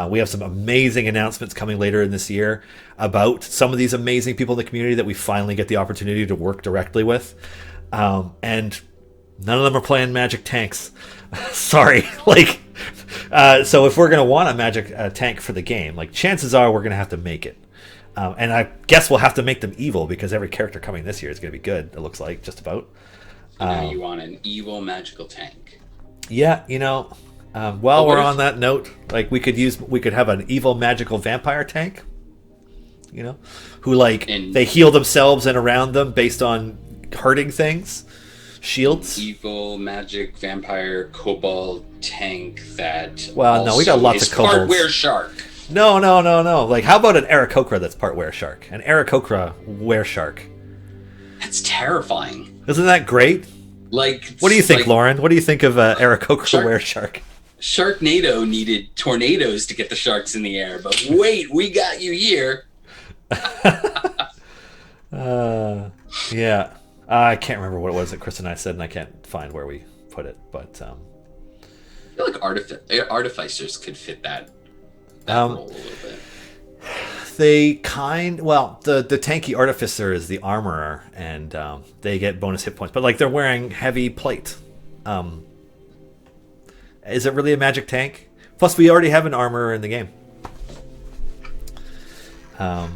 We have some amazing announcements coming later in this year about some of these amazing people in the community that we finally get the opportunity to work directly with. And none of them are playing magic tanks. Sorry. So if we're going to want a magic tank for the game, chances are we're going to have to make it. And I guess we'll have to make them evil, because every character coming this year is going to be good, it looks like, just about. So now you want an evil magical tank. Yeah, while we're on that note, we could have an evil magical vampire tank, who they heal themselves and around them based on hurting things. Shields. Evil magic vampire kobold tank that. Well, no, we got lots of kobolds. Part were shark. No. How about an Aarakocra that's part were shark? An Aarakocra were shark. That's terrifying. Isn't that great? What do you think, Lauren? What do you think of Aarakocra were shark? Sharknado needed tornadoes to get the sharks in the air, but wait, we got you here. Yeah. I can't remember what it was that Chris and I said, and I can't find where we put it. But I feel like artificers could fit that role a little bit. The tanky artificer is the armorer, and they get bonus hit points. But they're wearing heavy plate. Is it really a magic tank? Plus, we already have an armorer in the game. But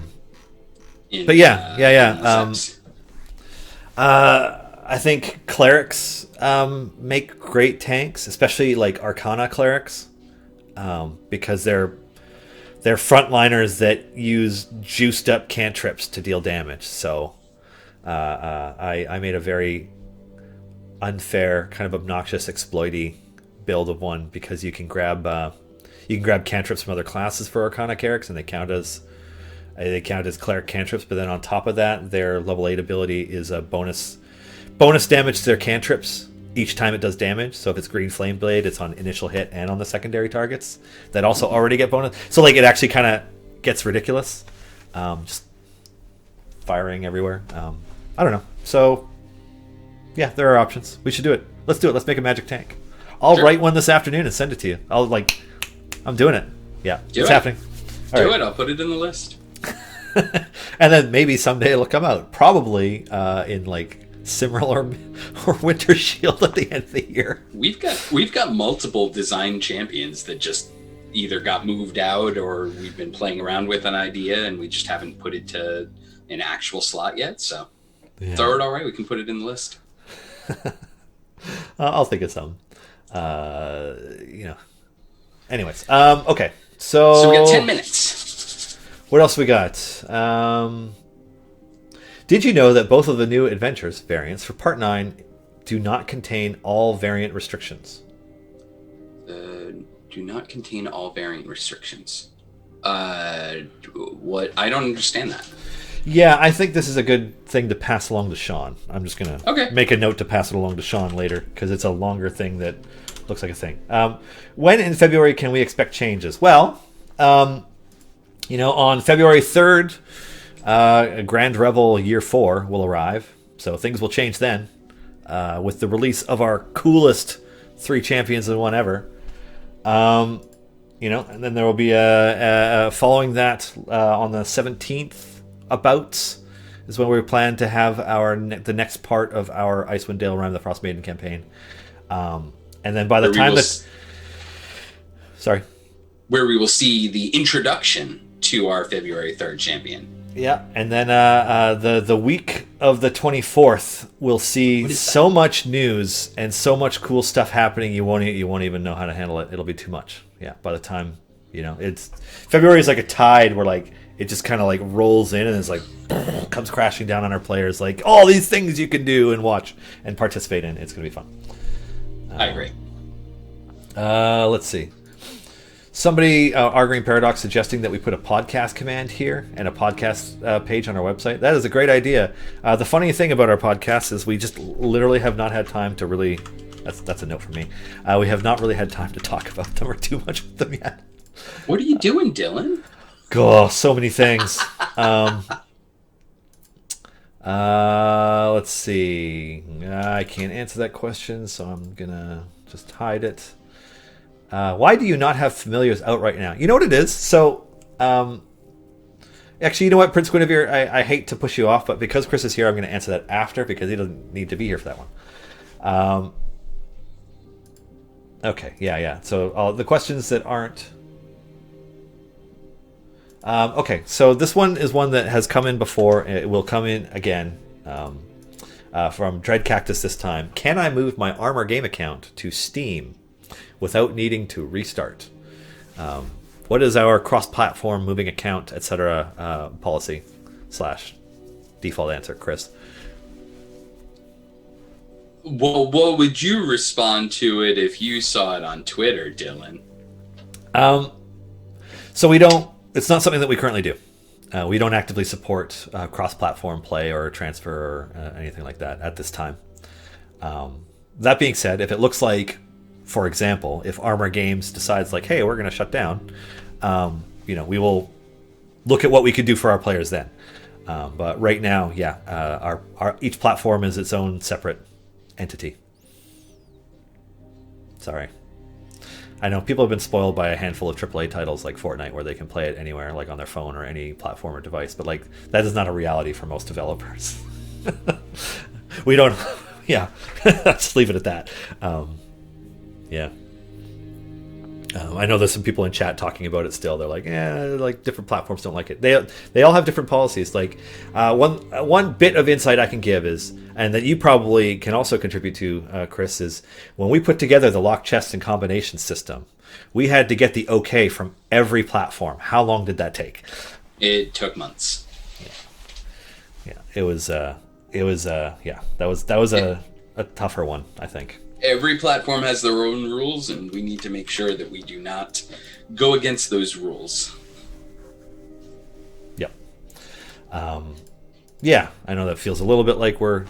yeah. I think clerics make great tanks, especially Arcana clerics, because they're frontliners that use juiced up cantrips to deal damage. So I made a very unfair, kind of obnoxious exploity build of one, because you can grab cantrips from other classes for Arcana clerics, and they count as cleric cantrips. But then on top of that, their level 8 ability is a bonus damage to their cantrips each time it does damage. So if it's Green Flame Blade, it's on initial hit and on the secondary targets that also already get bonus. So it actually kind of gets ridiculous, just firing everywhere. I don't know. So yeah, there are options. We should do it. Let's do it. Let's make a magic tank. I'll write one this afternoon and send it to you. I'm doing it. Yeah, it's happening. Do it. I'll put it in the list. And then maybe someday it'll come out, probably in like Cimmeral or Winter Shield at the end of the year. We've got multiple design champions that just either got moved out or we've been playing around with an idea and we just haven't put it to an actual slot yet. So throw it all right. We can put it in the list. I'll think of some. Anyways, okay. So we got 10 minutes. What else we got? Did you know that both of the new adventures variants for Part 9 do not contain all variant restrictions? Do not contain all variant restrictions. What? I don't understand that. Yeah, I think this is a good thing to pass along to Sean. I'm just going to make a note to pass it along to Sean later, because it's a longer thing that looks like a thing. When in February can we expect changes? Well, on February 3rd, Grand Revel Year 4 will arrive, so things will change then, with the release of our coolest 3 champions in one ever. And then there will be following that on the 17th is when we plan to have the next part of our Icewind Dale Rime the Frost Maiden campaign. And then by the time where we will see the introduction to our February 3rd champion. Yeah, and then the week of the 24th, we'll see so much news and so much cool stuff happening. You won't even know how to handle it. It'll be too much. Yeah, by the time it's February is like a tide where like it just kind of like rolls in and it's like comes crashing down on our players. Like all these things you can do and watch and participate in. It's gonna be fun. I agree. Let's see. Somebody, Our Green Paradox, suggesting that we put a podcast command here and a podcast page on our website. That is a great idea. The funny thing about our podcast is we just literally have not had time to really... That's a note from me. We have not really had time to talk about them or too much with them yet. What are you doing, Dylan? God, so many things. Let's see. I can't answer that question, so I'm going to just hide it. Why do you not have familiars out right now? You know what it is? So, actually, you know what, Prince Guinevere? I hate to push you off, but because Chris is here, I'm going to answer that after because he doesn't need to be here for that one. Okay, yeah. So, the questions that aren't... okay, so this one is one that has come in before. It will come in again from Dread Cactus this time. Can I move my Armor Game account to Steam without needing to restart? What is our cross-platform moving account, etc. Policy / default answer, Chris? Well, what would you respond to it if you saw it on Twitter, Dylan? So we don't. It's not something that we currently do. We don't actively support cross-platform play or transfer or anything like that at this time. That being said, if it looks like, for example, if Armor Games decides like, hey, we're going to shut down, we will look at what we could do for our players then. But right now, our each platform is its own separate entity. Sorry. I know people have been spoiled by a handful of AAA titles like Fortnite where they can play it anywhere, like on their phone or any platform or device, but like that is not a reality for most developers. We don't... Yeah, let's leave it at that. Yeah. I know there's some people in chat talking about it still. They're like, like different platforms don't like it. They all have different policies. Like one bit of insight I can give is, and that you probably can also contribute to, Chris, is when we put together the lock chest and combination system, we had to get the okay from every platform. How long did that take? It took months. Yeah. It was that was a tougher one, I think. Every platform has their own rules, and we need to make sure that we do not go against those rules. Yep. Yeah, I know that feels a little bit like we're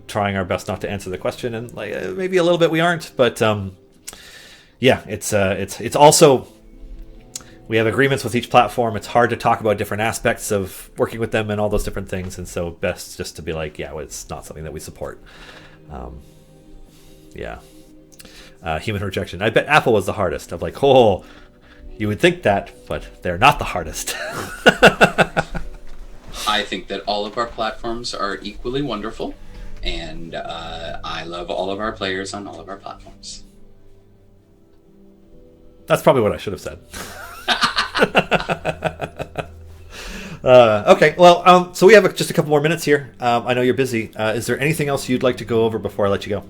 trying our best not to answer the question, and like maybe a little bit we aren't, but yeah, it's also, we have agreements with each platform. It's hard to talk about different aspects of working with them and all those different things, and so best just to be like, yeah, well, it's not something that we support. Yeah. Human rejection. I bet Apple was the hardest. I'm like, oh, you would think that, but they're not the hardest. I think that all of our platforms are equally wonderful, and I love all of our players on all of our platforms. That's probably what I should have said. Okay, well, so we have just a couple more minutes here. I know you're busy. Is there anything else you'd like to go over before I let you go?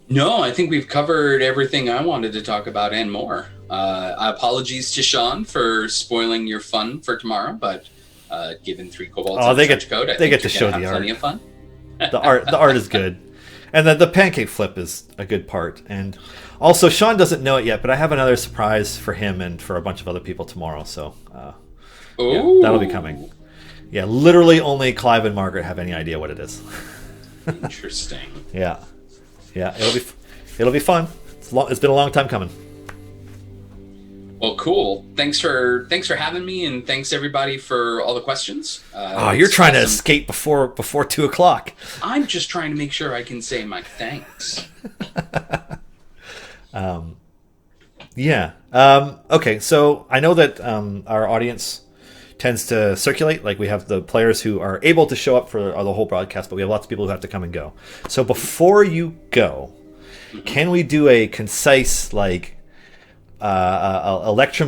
No, I think we've covered everything I wanted to talk about and more. Apologies to Sean for spoiling your fun for tomorrow, but given 3 kobolds and trench coat, I think to show the art. Plenty of fun. The art is good, and the pancake flip is a good part. And also, Sean doesn't know it yet, but I have another surprise for him and for a bunch of other people tomorrow. So yeah, that'll be coming. Yeah, literally only Clive and Margaret have any idea what it is. Interesting. Yeah, it'll be fun. It's been a long time coming. Well, cool. Thanks for having me, and thanks everybody for all the questions. You're trying to escape before 2:00. I'm just trying to make sure I can say my thanks. Okay, so I know that our audience tends to circulate. Like, we have the players who are able to show up for the whole broadcast, but we have lots of people who have to come and go. So before you go, can we do a concise, Electrum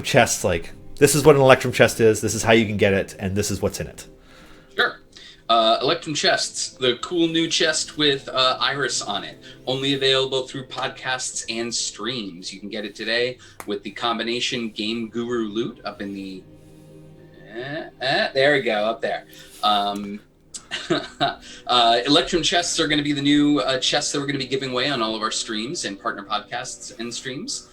Chests, this is what an Electrum Chest is, this is how you can get it, and this is what's in it? Sure. Electrum Chests, the cool new chest with Iris on it. Only available through podcasts and streams. You can get it today with the combination Game Guru loot up in the... there we go, up there. Electrum Chests are going to be the new chests that we're going to be giving away on all of our streams and partner podcasts and streams.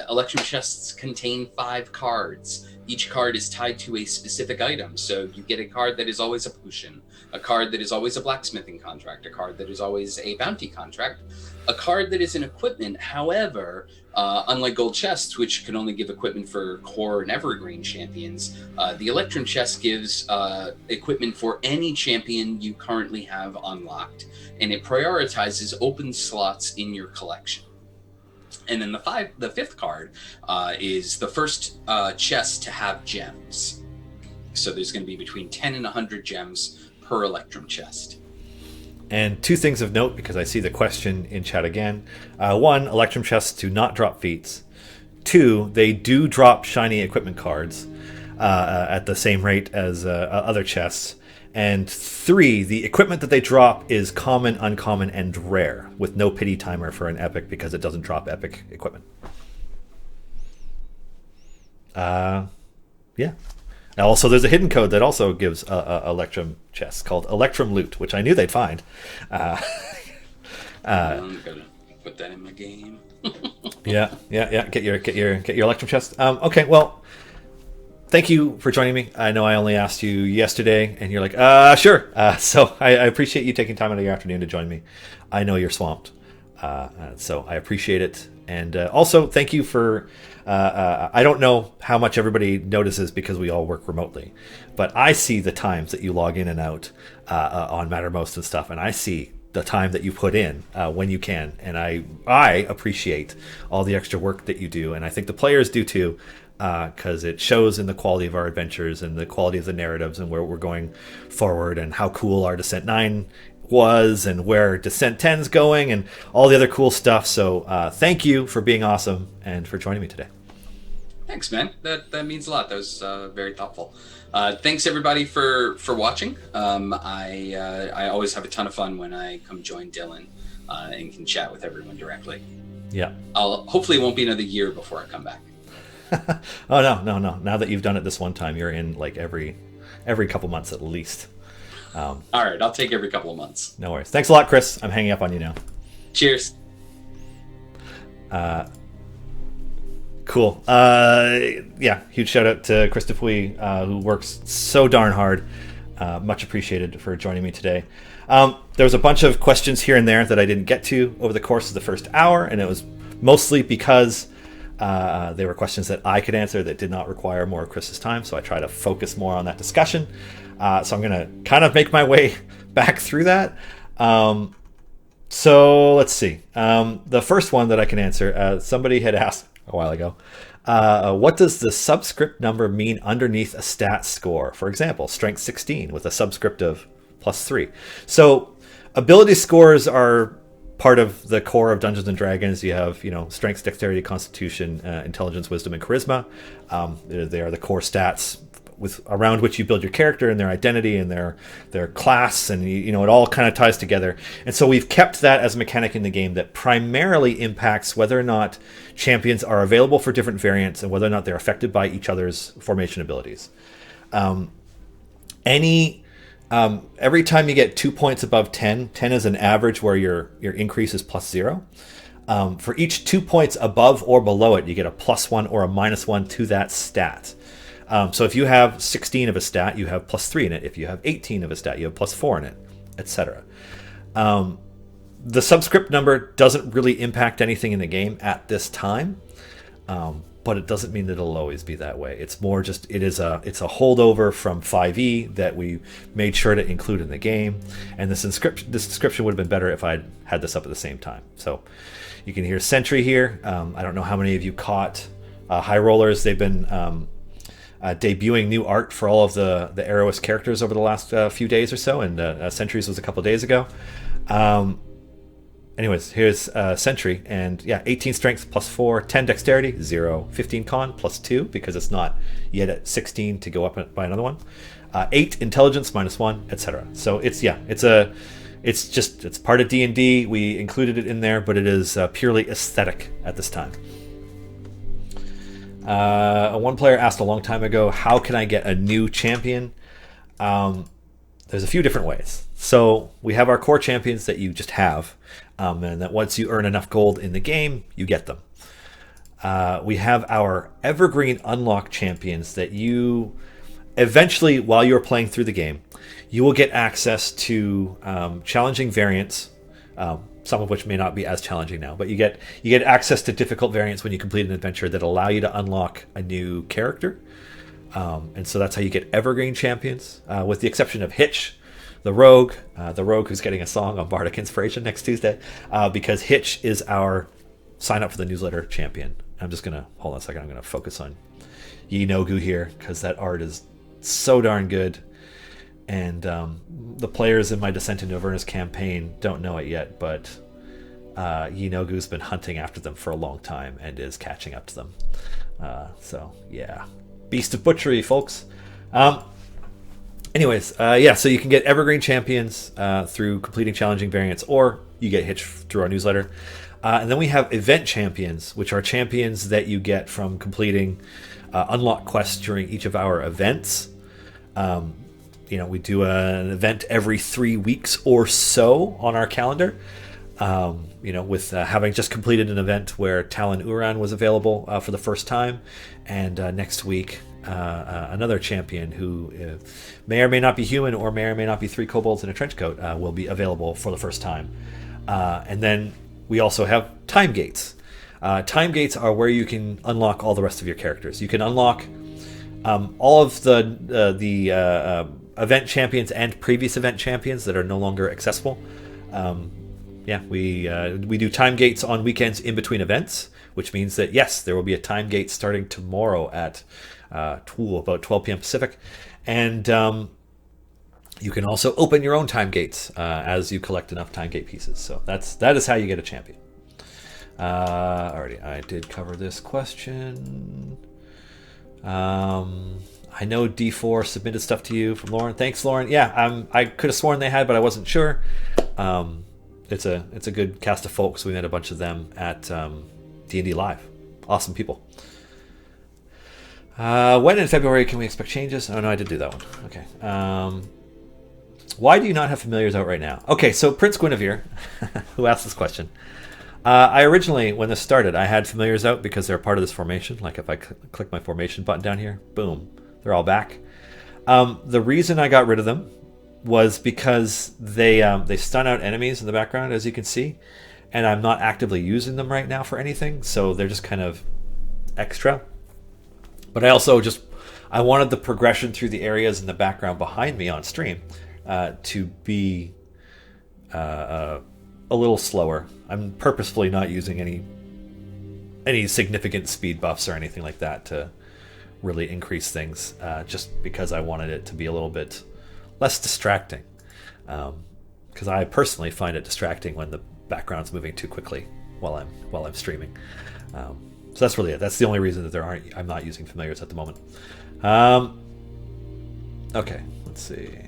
Electrum Chests contain 5 cards. Each card is tied to a specific item. So you get a card that is always a potion, a card that is always a blacksmithing contract, a card that is always a bounty contract, a card that is an equipment. However, unlike gold chests, which can only give equipment for core and evergreen champions, the Electrum Chest gives equipment for any champion you currently have unlocked, and it prioritizes open slots in your collection. And then the 5th card is the first chest to have gems. So there's going to be between 10 and 100 gems per Electrum Chest. And 2 things of note, because I see the question in chat again. 1, Electrum Chests do not drop feats. 2, they do drop shiny equipment cards at the same rate as other chests. And 3, the equipment that they drop is common, uncommon, and rare, with no pity timer for an epic, because it doesn't drop epic equipment. Yeah. Also, there's a hidden code that also gives Electrum Chests called Electrum Loot, which I knew they'd find. I'm gonna put that in my game. Yeah. Get your Electrum Chest. Okay, well, thank you for joining me. I know I only asked you yesterday, and you're like, sure. So I appreciate you taking time out of your afternoon to join me. I know you're swamped, so I appreciate it. And also, thank you for... I don't know how much everybody notices because we all work remotely, but I see the times that you log in and out on Mattermost and stuff, and I see the time that you put in when you can, and I appreciate all the extra work that you do, and I think the players do too, because it shows in the quality of our adventures and the quality of the narratives and where we're going forward and how cool our Descent 9 was and where Descent 10's going and all the other cool stuff. So thank you for being awesome and for joining me today. Thanks, man. That means a lot. That was very thoughtful. Thanks everybody for watching. I always have a ton of fun when I come join Dylan and can chat with everyone directly. Yeah. Hopefully it won't be another year before I come back. Oh no. Now that you've done it this one time, you're in like every couple months at least. All right, I'll take every couple of months. No worries. Thanks a lot, Chris. I'm hanging up on you now. Cheers. Cool. Yeah, huge shout out to Chris Dupuis, who works so darn hard. Much appreciated for joining me today. There was a bunch of questions here and there that I didn't get to over the course of the first hour, and it was mostly because they were questions that I could answer that did not require more of Chris's time, so I try to focus more on that discussion. So I'm going to kind of make my way back through that. So let's see. The first one that I can answer, somebody had asked a while ago, What does the subscript number mean underneath a stat score? For example, strength 16 with a subscript of +3. So ability scores are part of the core of Dungeons and Dragons. You have, strength, dexterity, constitution, intelligence, wisdom, and charisma. They are the core stats around which you build your character and their identity and their class, and it all kind of ties together. And so we've kept that as a mechanic in the game that primarily impacts whether or not champions are available for different variants and whether or not they're affected by each other's formation abilities. Every time you get 2 points above 10 is an average where your increase is +0. For each 2 points above or below it, you get a +1 or a -1 to that stat. So if you have 16 of a stat, you have +3 in it. If you have 18 of a stat, you have +4 in it, etc. The subscript number doesn't really impact anything in the game at this time, but it doesn't mean that it'll always be that way. It's more just it's a holdover from 5e that we made sure to include in the game, and this description would have been better if I'd had this up at the same time. So you can hear Sentry here. I don't know how many of you caught High Rollers. They've been debuting new art for all of the Arrowist characters over the last few days or so, and Sentries was a couple days ago. Anyways, here's Sentry, and 18 strength +4, 10 dexterity, 0, 15 con +2 because it's not yet at 16 to go up by another one, 8 intelligence -1, etc. So it's part of D&D. We included it in there, but it is purely aesthetic at this time. One player asked a long time ago, how can I get a new champion? There's a few different ways. So we have our core champions that you just have, and that once you earn enough gold in the game, you get them. We have our evergreen unlock champions that you eventually, while you're playing through the game, you will get access to challenging variants, some of which may not be as challenging now, but you get access to difficult variants when you complete an adventure that allow you to unlock a new character. And so that's how you get evergreen champions, with the exception of Hitch, the rogue who's getting a song on Bardic Inspiration next Tuesday, because Hitch is our sign up for the newsletter champion. I'm just gonna hold on a second. I'm gonna focus on Yi Nogu here because that art is so darn good. And the players in my Descent into Avernus campaign don't know it yet, but Yi Nogu's been hunting after them for a long time and is catching up to them. So yeah, Beast of Butchery, folks. Anyways, so you can get evergreen champions through completing challenging variants, or you get Hitch through our newsletter. And then we have event champions, which are champions that you get from completing unlock quests during each of our events. We do an event every 3 weeks or so on our calendar. With having just completed an event where Talon Uran was available for the first time, and next week another champion who may or may not be human or may or may not be 3 kobolds in a trench coat will be available for the first time. And then we also have time gates. Time gates are where you can unlock all the rest of your characters. You can unlock all of the event champions and previous event champions that are no longer accessible. We do time gates on weekends in between events, which means that yes, there will be a time gate starting tomorrow at about 12 p.m. Pacific, and you can also open your own time gates as you collect enough time gate pieces. So that is how you get a champion. Already, I did cover this question. I know D4 submitted stuff to you from Lauren. Thanks, Lauren. Yeah, I could have sworn they had, but I wasn't sure. It's a good cast of folks. We met a bunch of them at D&D Live. Awesome people. When in February can we expect changes? Oh no, I did do that one. Okay. Why do you not have familiars out right now? Okay, so Prince Guinevere, who asked this question. I originally, when this started, I had familiars out because they're part of this formation. Like if I click my formation button down here, boom, they're all back. The reason I got rid of them was because they stun out enemies in the background, as you can see, and I'm not actively using them right now for anything, so they're just kind of extra. But I also I wanted the progression through the areas in the background behind me on stream to be a little slower. I'm purposefully not using any any significant speed buffs or anything like that to really increase things, just because I wanted it to be a little bit less distracting. Because I personally find it distracting when the background's moving too quickly while I'm streaming. So that's really it. That's the only reason that I'm not using familiars at the moment. Okay, let's see.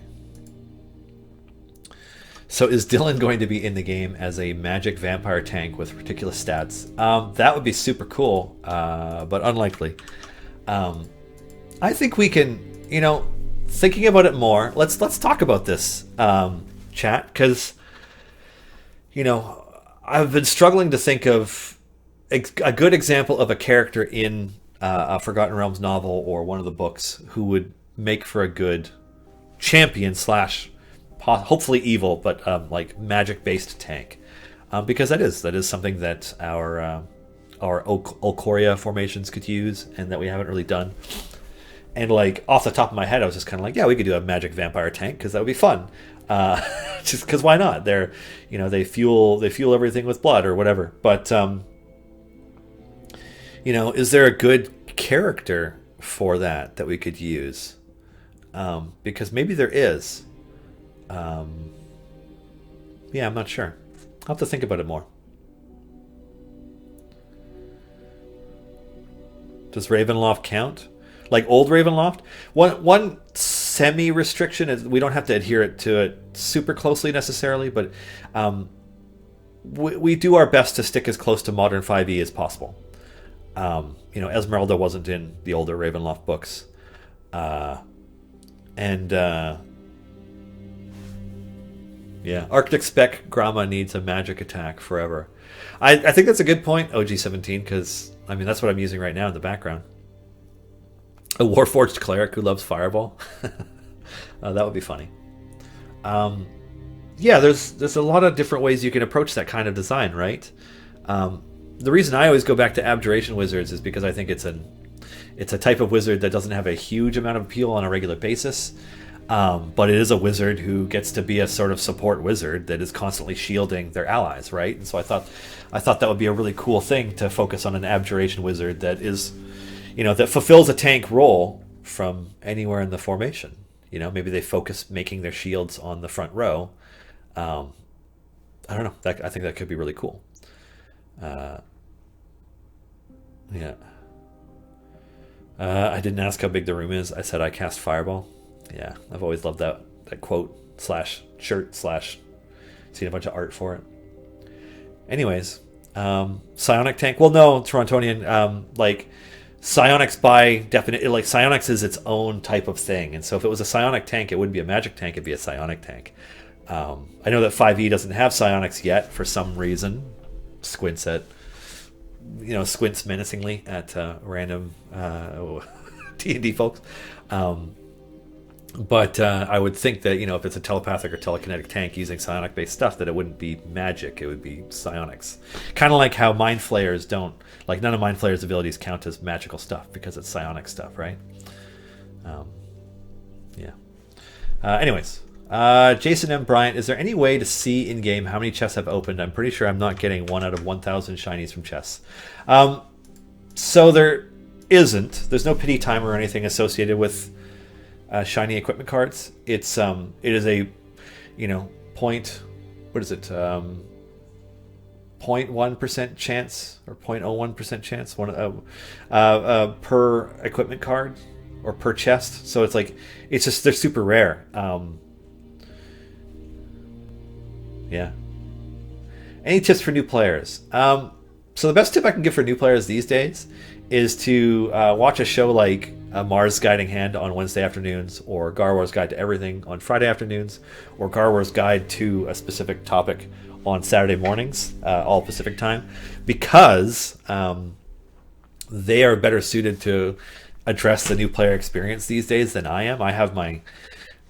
So is Dylan going to be in the game as a magic vampire tank with ridiculous stats? That would be super cool, but unlikely. I think we can, thinking about it more, let's talk about this, chat, because, I've been struggling to think of a good example of a character in a Forgotten Realms novel or one of the books who would make for a good champion slash hopefully evil, but like magic-based tank, because that is something that our Olcoria formations could use, and that we haven't really done. And like off the top of my head, I was just kind of like, yeah, we could do a magic vampire tank because that would be fun. Just because why not? They're, they fuel everything with blood or whatever. But is there a good character for that we could use? Because maybe there is. Yeah, I'm not sure. I'll have to think about it more. Does Ravenloft count? Like old Ravenloft? One semi-restriction is we don't have to adhere to it super closely necessarily, but we do our best to stick as close to modern 5e as possible. Esmeralda wasn't in the older Ravenloft books. Yeah, Arctic Spec Grama needs a magic attack forever. I think that's a good point, OG17, because, that's what I'm using right now in the background. A Warforged Cleric who loves Fireball. That would be funny. Yeah, there's a lot of different ways you can approach that kind of design, right? The reason I always go back to Abjuration Wizards is because I think it's a type of wizard that doesn't have a huge amount of appeal on a regular basis. But it is a wizard who gets to be a sort of support wizard that is constantly shielding their allies, right? And so I thought that would be a really cool thing to focus on an Abjuration Wizard that is, that fulfills a tank role from anywhere in the formation. Maybe they focus making their shields on the front row. I don't know. I think that could be really cool. Yeah. I didn't ask how big the room is. I said I cast Fireball. Yeah, I've always loved that quote / shirt / seen a bunch of art for it. Anyways, psionic tank. Well, no, Torontonian. Psionics by definition, psionics is its own type of thing, and so if it was a psionic tank, it wouldn't be a magic tank; it'd be a psionic tank. I know that 5e doesn't have psionics yet for some reason. Squints menacingly at random D&D folks. But I would think that, if it's a telepathic or telekinetic tank using psionic-based stuff, that it wouldn't be magic, it would be psionics. Kind of like how Mind Flayers don't, none of Mind Flayer's abilities count as magical stuff because it's psionic stuff, right? Yeah. Anyways, Jason M. Bryant, is there any way to see in-game how many chests have opened? I'm pretty sure I'm not getting 1 out of 1,000 shinies from chests. So there isn't. There's no pity timer or anything associated with shiny equipment cards. It is a, point, what is it? 0.1% chance or 0.01% chance per equipment card or per chest. So it's they're super rare. Yeah. Any tips for new players? So the best tip I can give for new players these days is to watch a show like Mars Guiding Hand on Wednesday afternoons, or Garwar's Guide to Everything on Friday afternoons, or Garwar's Guide to a specific topic on Saturday mornings, all Pacific time, because they are better suited to address the new player experience these days than I am. I have my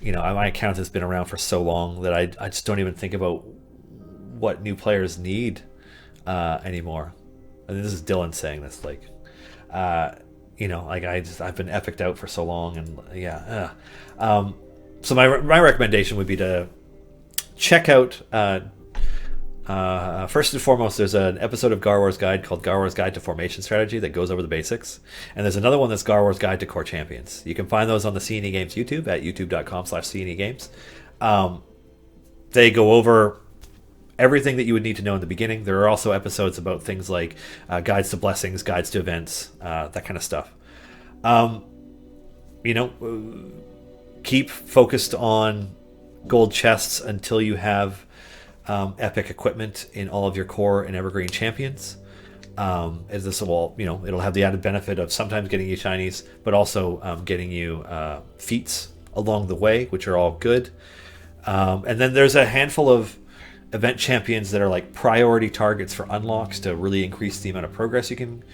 account has been around for so long that I just don't even think about what new players need anymore. And this is Dylan saying this, I've been epicked out for so long, and yeah. So my recommendation would be to check out First and foremost, there's an episode of Garwar's Guide called Garwar's Guide to Formation Strategy that goes over the basics. And there's another one that's Garwar's Guide to Core Champions. You can find those on the CNE Games YouTube at youtube.com/CNE Games. They go over everything that you would need to know in the beginning. There are also episodes about things like guides to blessings, guides to events, that kind of stuff. Keep focused on gold chests until you have epic equipment in all of your core and evergreen champions. As this will, it'll have the added benefit of sometimes getting you shinies, but also getting you feats along the way, which are all good. And then there's a handful of event champions that are like priority targets for unlocks to really increase the amount of progress you can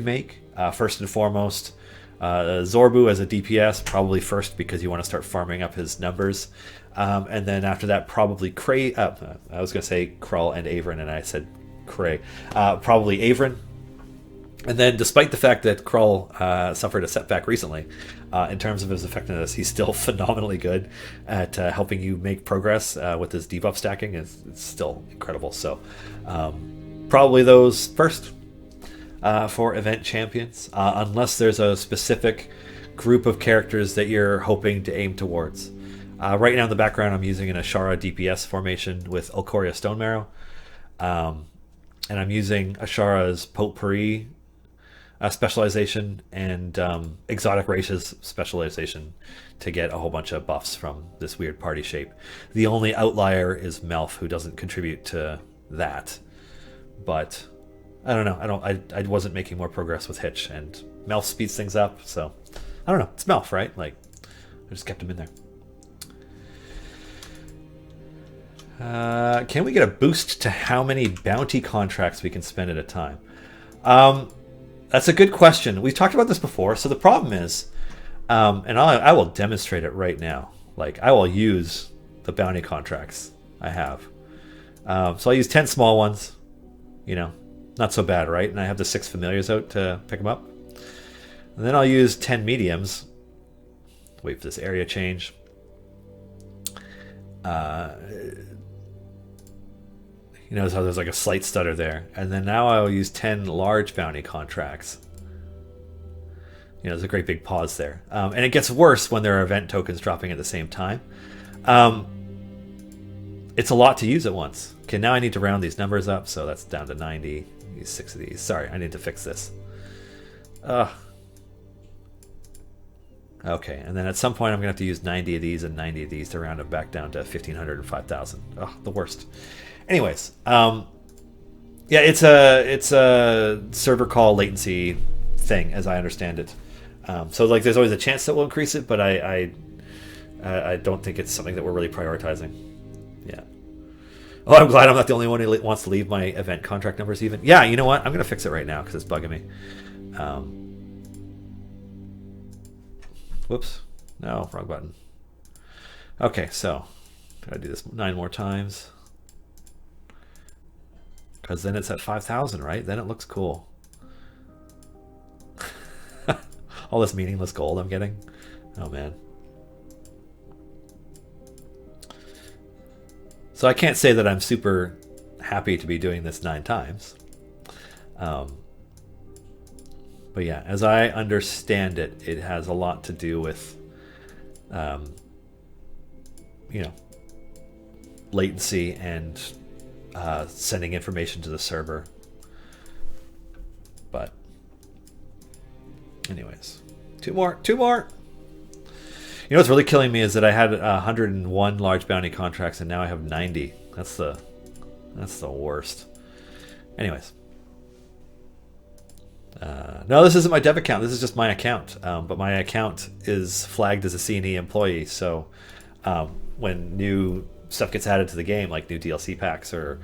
make. First and foremost, Zorbu as a DPS, probably first because you want to start farming up his numbers. And then after that, probably I was going to say Krull and Avrin, and I said Cray. Probably Avrin. And then, despite the fact that Krull suffered a setback recently, in terms of his effectiveness, he's still phenomenally good at helping you make progress with his debuff stacking. It's still incredible. So, probably those first for event champions, unless there's a specific group of characters that you're hoping to aim towards. Right now in the background, I'm using an Ashara DPS formation with Ulcoria Stone Marrow. And I'm using Ashara's Potpourri specialization and Exotic Races specialization to get a whole bunch of buffs from this weird party shape. The only outlier is Melf, who doesn't contribute to that. But I don't know. I wasn't making more progress with Hitch, and Melf speeds things up, so I don't know. It's Melf, right? Like, I just kept him in there. Can we get a boost to how many bounty contracts we can spend at a time? That's a good question. We've talked about this before. So the problem is, and I will demonstrate it right now. Like, I will use the bounty contracts I have. So I'll use 10 small ones. Not so bad, right? And I have the 6 familiars out to pick them up. And then I'll use 10 mediums. Wait for this area change. So there's like a slight stutter there. And then now I'll use 10 large bounty contracts. There's a great big pause there. And it gets worse when there are event tokens dropping at the same time. It's a lot to use at once. Okay, now I need to round these numbers up, so that's down to 90. Use 6 of these. Sorry, I need to fix this. Okay, and then at some point I'm going to have to use 90 of these and 90 of these to round it back down to 1,500 and 5,000. Oh, the worst. Anyways, it's a server call latency thing, as I understand it. So like, there's always a chance that we'll increase it, but I don't think it's something that we're really prioritizing. Yeah. Oh, I'm glad I'm not the only one who wants to leave my event contract numbers even. Yeah, you know what? I'm going to fix it right now because it's bugging me. Whoops. No, wrong button. Okay, so gotta do this 9 more times. Because then it's at 5,000, right? Then it looks cool. All this meaningless gold I'm getting. Oh, man. So I can't say that I'm super happy to be doing this 9 times. But yeah, as I understand it, it has a lot to do with, latency and sending information to the server. But anyways, two more. What's really killing me is that I had 101 large bounty contracts and now I have 90. That's the worst. Anyways. No, this isn't my dev account. This is just my account. But my account is flagged as a CNE employee. So when new stuff gets added to the game, like new DLC packs or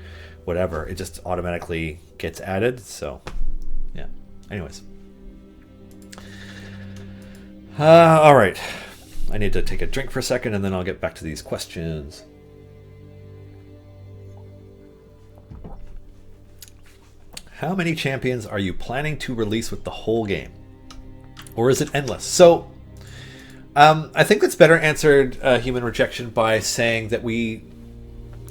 whatever, it just automatically gets added. So, yeah. Anyways. All right. I need to take a drink for a second, and then I'll get back to these questions. How many champions are you planning to release with the whole game? Or is it endless? So, I think that's better answered, Human Rejection, by saying that we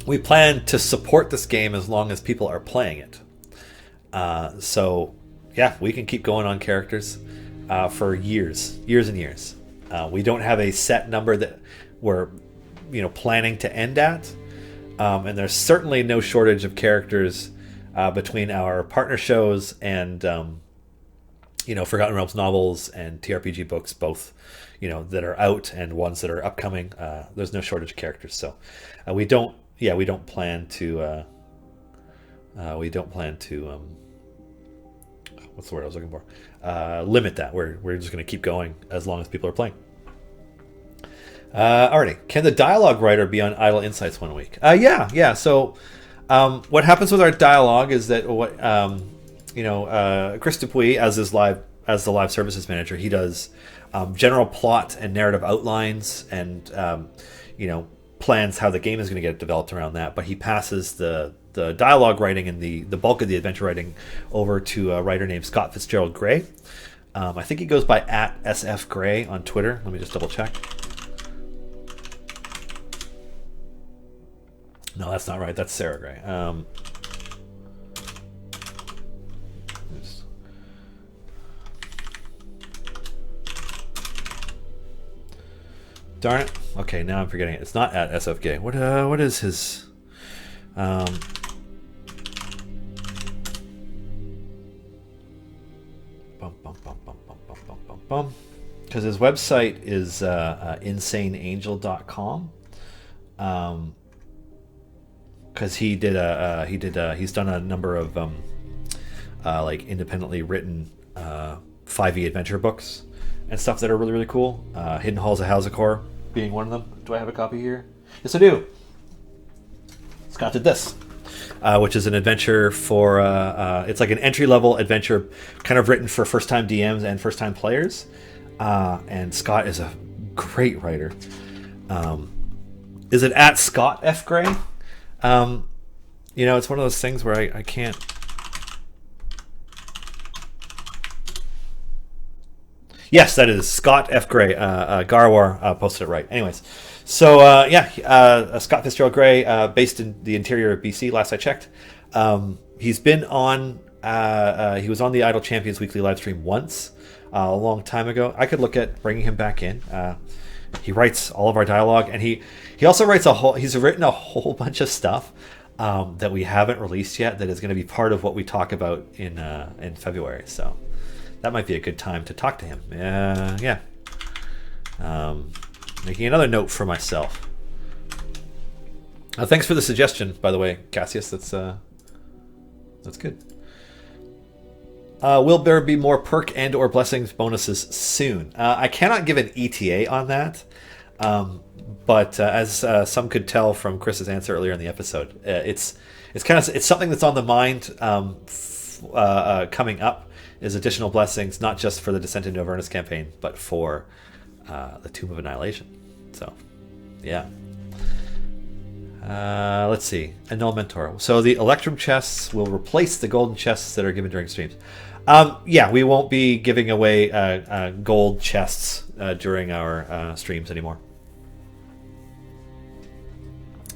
we plan to support this game as long as people are playing it. So yeah, we can keep going on characters for years and years. We don't have a set number that we're planning to end at, and there's certainly no shortage of characters between our partner shows and Forgotten Realms novels and TRPG books, both that are out and ones that are upcoming. There's no shortage of characters, so we don't plan to what's the word I was looking for? Limit that. We're just going to keep going as long as people are playing. Alrighty. Can the dialogue writer be on Idle Insights 1 week? Yeah. So, what happens with our dialogue is that Chris Dupuis, as the live services manager, he does general plot and narrative outlines, and plans how the game is going to get developed around that. But he passes the dialogue writing and the bulk of the adventure writing over to a writer named Scott Fitzgerald Gray. I think he goes by @SFGray on Twitter. Let me just double check. No, that's not right. That's Sarah Gray. Darn it. Okay, now I'm forgetting it. It's not @SFGray. What is his... Because his website is insaneangel.com. Because he's done a number of independently written 5e adventure books and stuff that are really, really cool. Hidden Halls of Hazakor being one of them. Do I have a copy here? Yes, I do. Scott did this, which is an adventure for it's like an entry-level adventure, kind of written for first-time DMs and first-time players. And Scott is a great writer. Is it @Scott F. Gray? It's one of those things where I can't. Yes, that is Scott F. Gray. Garwar posted it right. Anyways, so Scott Fitzgerald Gray, based in the interior of BC. Last I checked, he's been on. He was on the Idle Champions weekly live stream once a long time ago. I could look at bringing him back in. He writes all of our dialogue, and he also writes he's written a whole bunch of stuff that we haven't released yet that is going to be part of what we talk about in February. So that might be a good time to talk to him. Yeah. Making another note for myself. Thanks for the suggestion, by the way, Cassius. That's good. Will there be more perk and or blessings bonuses soon? I cannot give an ETA on that, but as some could tell from Chris's answer earlier in the episode, it's something that's on the mind coming up, is additional blessings, not just for the Descent into Avernus campaign, but for the Tomb of Annihilation. So, yeah. Let's see. A null mentor. So the Electrum Chests will replace the golden chests that are given during streams. We won't be giving away gold chests during our streams anymore.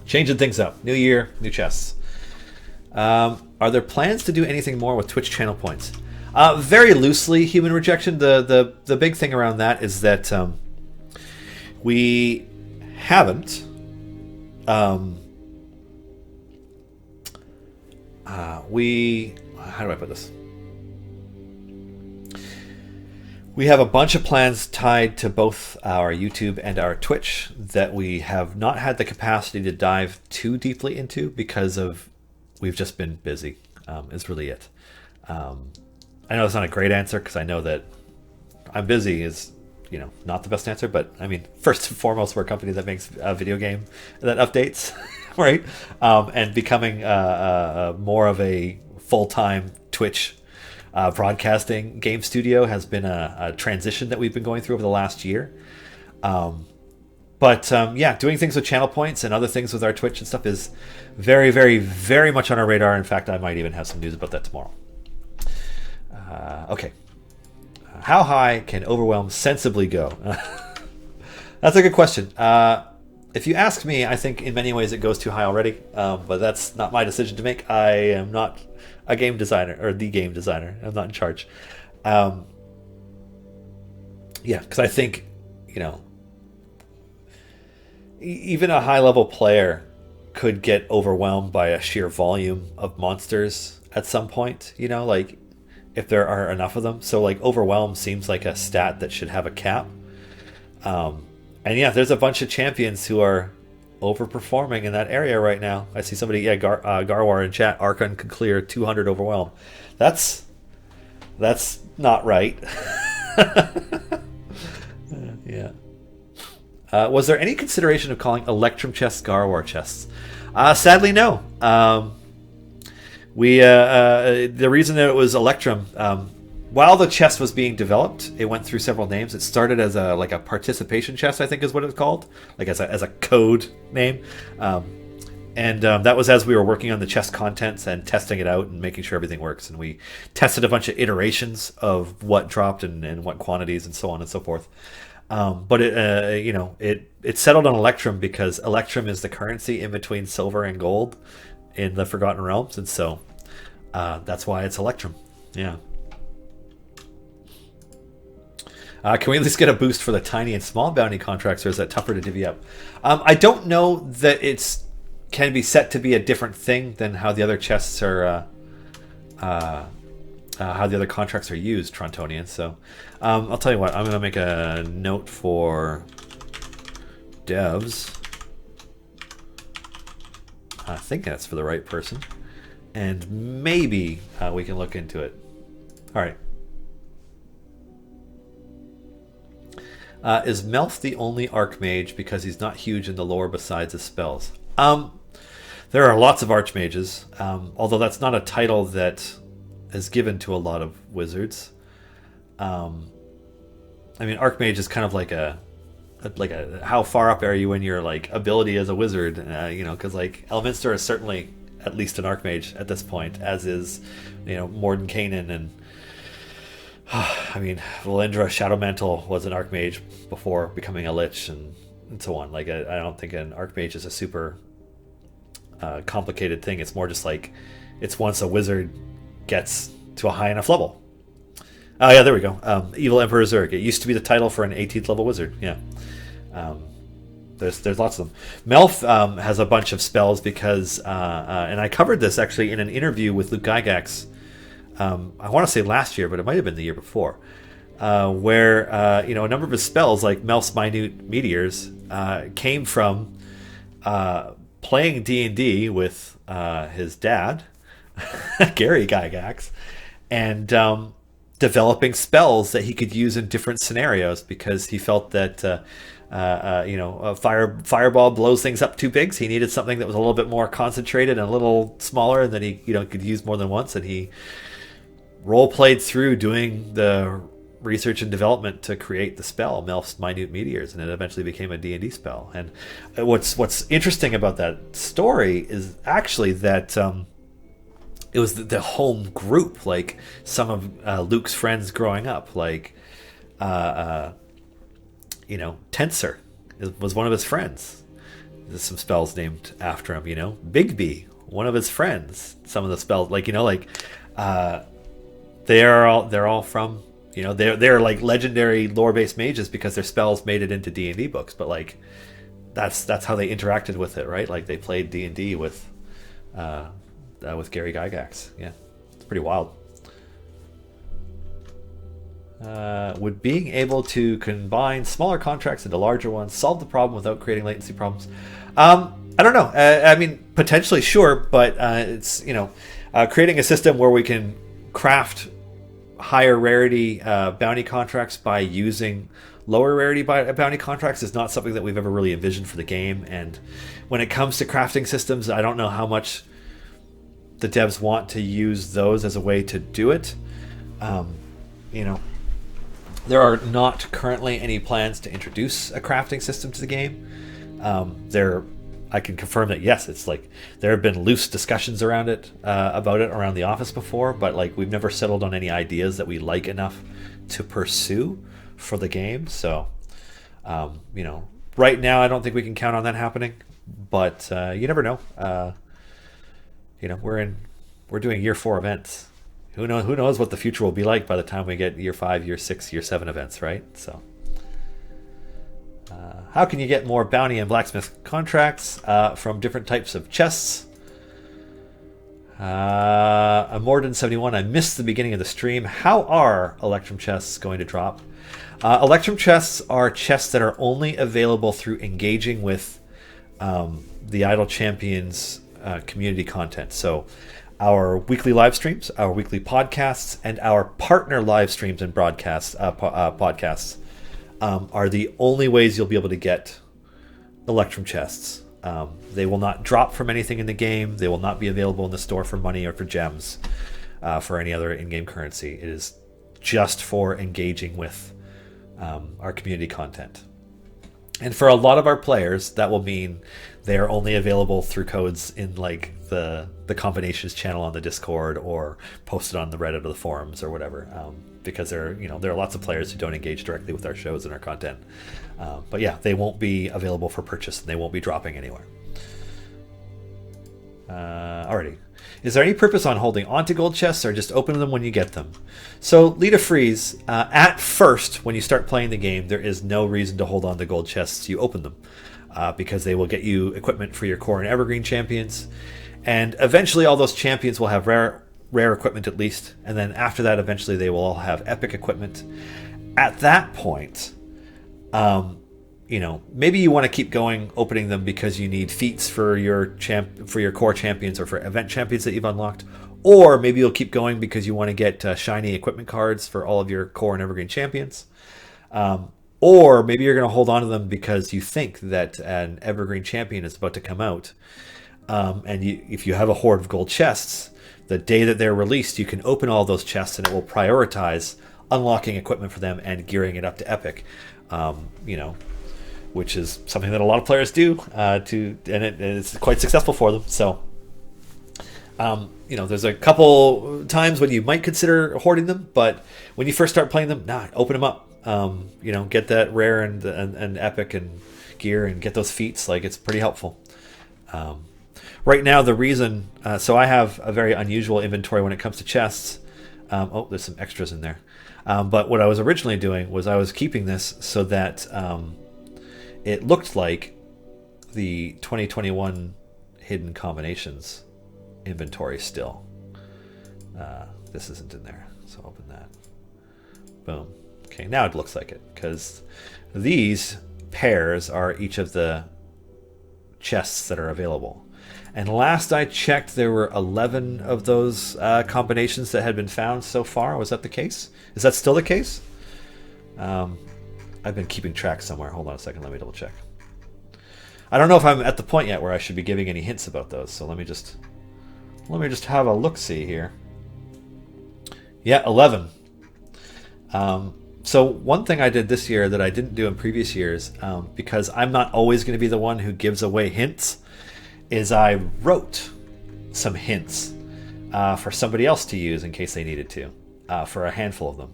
Changing things up. New year, new chests. Are there plans to do anything more with Twitch channel points? Very loosely, Human Rejection. The big thing around that is that we haven't. How do I put this? We have a bunch of plans tied to both our YouTube and our Twitch that we have not had the capacity to dive too deeply into because we've just been busy. Is really it. I know it's not a great answer because I know that I'm busy is not the best answer, but I mean, first and foremost, we're a company that makes a video game that updates, right? And becoming more of a full-time Twitch broadcasting game studio has been a transition that we've been going through over the last year. But doing things with channel points and other things with our Twitch and stuff is very, very, very much on our radar. In fact, I might even have some news about that tomorrow. Okay. How high can Overwhelm sensibly go? That's a good question. if you ask me, I think in many ways it goes too high already. But that's not my decision to make. I am not a game designer or the game designer. I'm not in charge. Yeah, because I think, even a high level player could get overwhelmed by a sheer volume of monsters at some point, like if there are enough of them. So like overwhelm seems like a stat that should have a cap. And yeah, there's a bunch of champions who are overperforming in that area right now. I see somebody, Garwar in chat, Archon could clear 200 overwhelm. That's not right. Yeah. Was there any consideration of calling Electrum Chests Garwar Chests? Sadly, no. The reason that it was Electrum, while the chest was being developed, it went through several names. It started as a participation chest, I think is what it's called, like as a code name. And that was as we were working on the chest contents and testing it out and making sure everything works. And we tested a bunch of iterations of what dropped and what quantities and so on and so forth. But it settled on Electrum because Electrum is the currency in between silver and gold in the Forgotten Realms, and so that's why it's Electrum. Yeah. Can we at least get a boost for the tiny and small bounty contracts, or is that tougher to divvy up? I don't know that it's can be set to be a different thing than how the other chests are, how the other contracts are used, Trontonian. So I'll tell you what, I'm going to make a note for devs. I think that's for the right person. And maybe we can look into it. All right. Is Melf the only Archmage because he's not huge in the lore besides his spells? There are lots of Archmages, although that's not a title that is given to a lot of wizards. I mean, Archmage is kind of like a how far up are you in your like ability as a wizard? Because like Elminster is certainly at least an Archmage at this point, as is Mordenkainen and. I mean, Valindra Shadowmantle was an Archmage before becoming a Lich and so on. Like, I don't think an Archmage is a super complicated thing. It's more just like, it's once a wizard gets to a high enough level. Oh, yeah, there we go. Evil Emperor Zerg. It used to be the title for an 18th level wizard. Yeah. There's lots of them. Melf has a bunch of spells because, and I covered this actually in an interview with Luke Gygax. I want to say last year, but it might have been the year before, where a number of his spells, like Melf's Minute Meteors, came from playing D&D with his dad, Gary Gygax, and developing spells that he could use in different scenarios because he felt that a fireball blows things up too big, so he needed something that was a little bit more concentrated and a little smaller, and that he could use more than once, and he role-played through doing the research and development to create the spell Melf's Minute Meteors, and it eventually became a D&D spell. And what's interesting about that story is actually that it was the home group, like some of Luke's friends growing up, like Tensor was one of his friends. There's some spells named after him, Bigby, one of his friends. Some of the spells, they're all from, they're like legendary lore-based mages because their spells made it into D&D books. But like, that's how they interacted with it, right? Like they played D&D with Gary Gygax. Yeah, it's pretty wild. Would being able to combine smaller contracts into larger ones solve the problem without creating latency problems? I don't know. I mean, potentially, sure, but it's creating a system where we can craft higher rarity bounty contracts by using lower rarity bounty contracts is not something that we've ever really envisioned for the game. And when it comes to crafting systems, I don't know how much the devs want to use those as a way to do it. There are not currently any plans to introduce a crafting system to the game. I can confirm that yes, it's like there have been loose discussions around it, about it around the office before, but like we've never settled on any ideas that we like enough to pursue for the game. So, Right now, I don't think we can count on that happening, but you never know. We're doing year 4 events. Who knows what the future will be like by the time we get year 5, year 6, year 7 events, right? So, how can you get more bounty and blacksmith contracts from different types of chests? Morden71, I missed the beginning of the stream. How are Electrum Chests going to drop? Electrum Chests are chests that are only available through engaging with the Idle Champions community content. So our weekly live streams, our weekly podcasts, and our partner live streams and broadcasts, podcasts are the only ways you'll be able to get Electrum Chests. They will not drop from anything in the game. They will not be available in the store for money or for gems, for any other in-game currency. It is just for engaging with our community content. And for a lot of our players, that will mean they are only available through codes in like the combinations channel on the Discord or posted on the Reddit or the forums or whatever, because there are lots of players who don't engage directly with our shows and our content. But yeah, they won't be available for purchase and they won't be dropping anywhere. Alrighty. Is there any purpose on holding onto gold chests or just open them when you get them? So, Lita Freeze, at first, when you start playing the game, there is no reason to hold on to gold chests. You open them because they will get you equipment for your core and evergreen champions. And eventually all those champions will have rare equipment at least. And then after that, eventually they will all have epic equipment. At that point, maybe you want to keep going opening them because you need feats for your core champions or for event champions that you've unlocked, or maybe you'll keep going because you want to get shiny equipment cards for all of your core and evergreen champions, or maybe you're going to hold on to them because you think that an evergreen champion is about to come out, and if you have a hoard of gold chests, the day that they're released, you can open all those chests and it will prioritize unlocking equipment for them and gearing it up to epic. Which is something that a lot of players do, and it's quite successful for them. So, there's a couple times when you might consider hoarding them, but when you first start playing them, open them up. Get that rare and epic and gear and get those feats. Like, it's pretty helpful. Right now, the reason, so I have a very unusual inventory when it comes to chests. There's some extras in there. But what I was originally doing was I was keeping this so that it looked like the 2021 hidden combinations inventory still. This isn't in there, so open that. Boom. Okay, now it looks like it, because these pairs are each of the chests that are available. And last I checked, there were 11 of those combinations that had been found so far. Was that the case? Is that still the case? I've been keeping track somewhere. Hold on a second. Let me double check. I don't know if I'm at the point yet where I should be giving any hints about those. So let me just have a look-see here. Yeah, 11. So one thing I did this year that I didn't do in previous years, because I'm not always going to be the one who gives away hints, is I wrote some hints for somebody else to use in case they needed to, for a handful of them.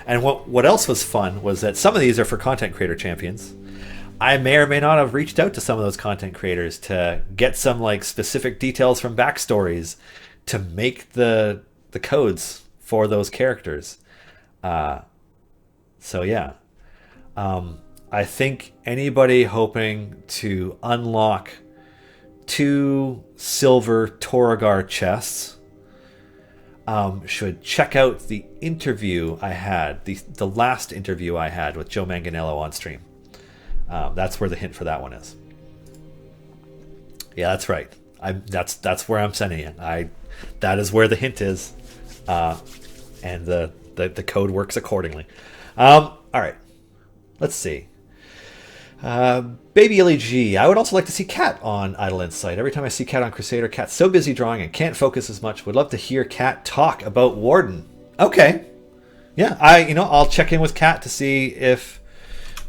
And what else was fun was that some of these are for content creator champions. I may or may not have reached out to some of those content creators to get some like specific details from backstories to make the codes for those characters. So yeah, I think anybody hoping to unlock 2 silver Toragar chests should check out the interview I had, the last interview I had with Joe Manganello on stream. That's where the hint for that one is. Yeah, that's right. That's where I'm sending it. That is where the hint is, and the code works accordingly. All right, let's see. Baby LEG, I would also like to see Kat on Idle Insight. Every time I see Kat on Crusader, Kat's so busy drawing and can't focus as much. Would love to hear Kat talk about Warden. Okay. Yeah, I'll check in with Kat to see if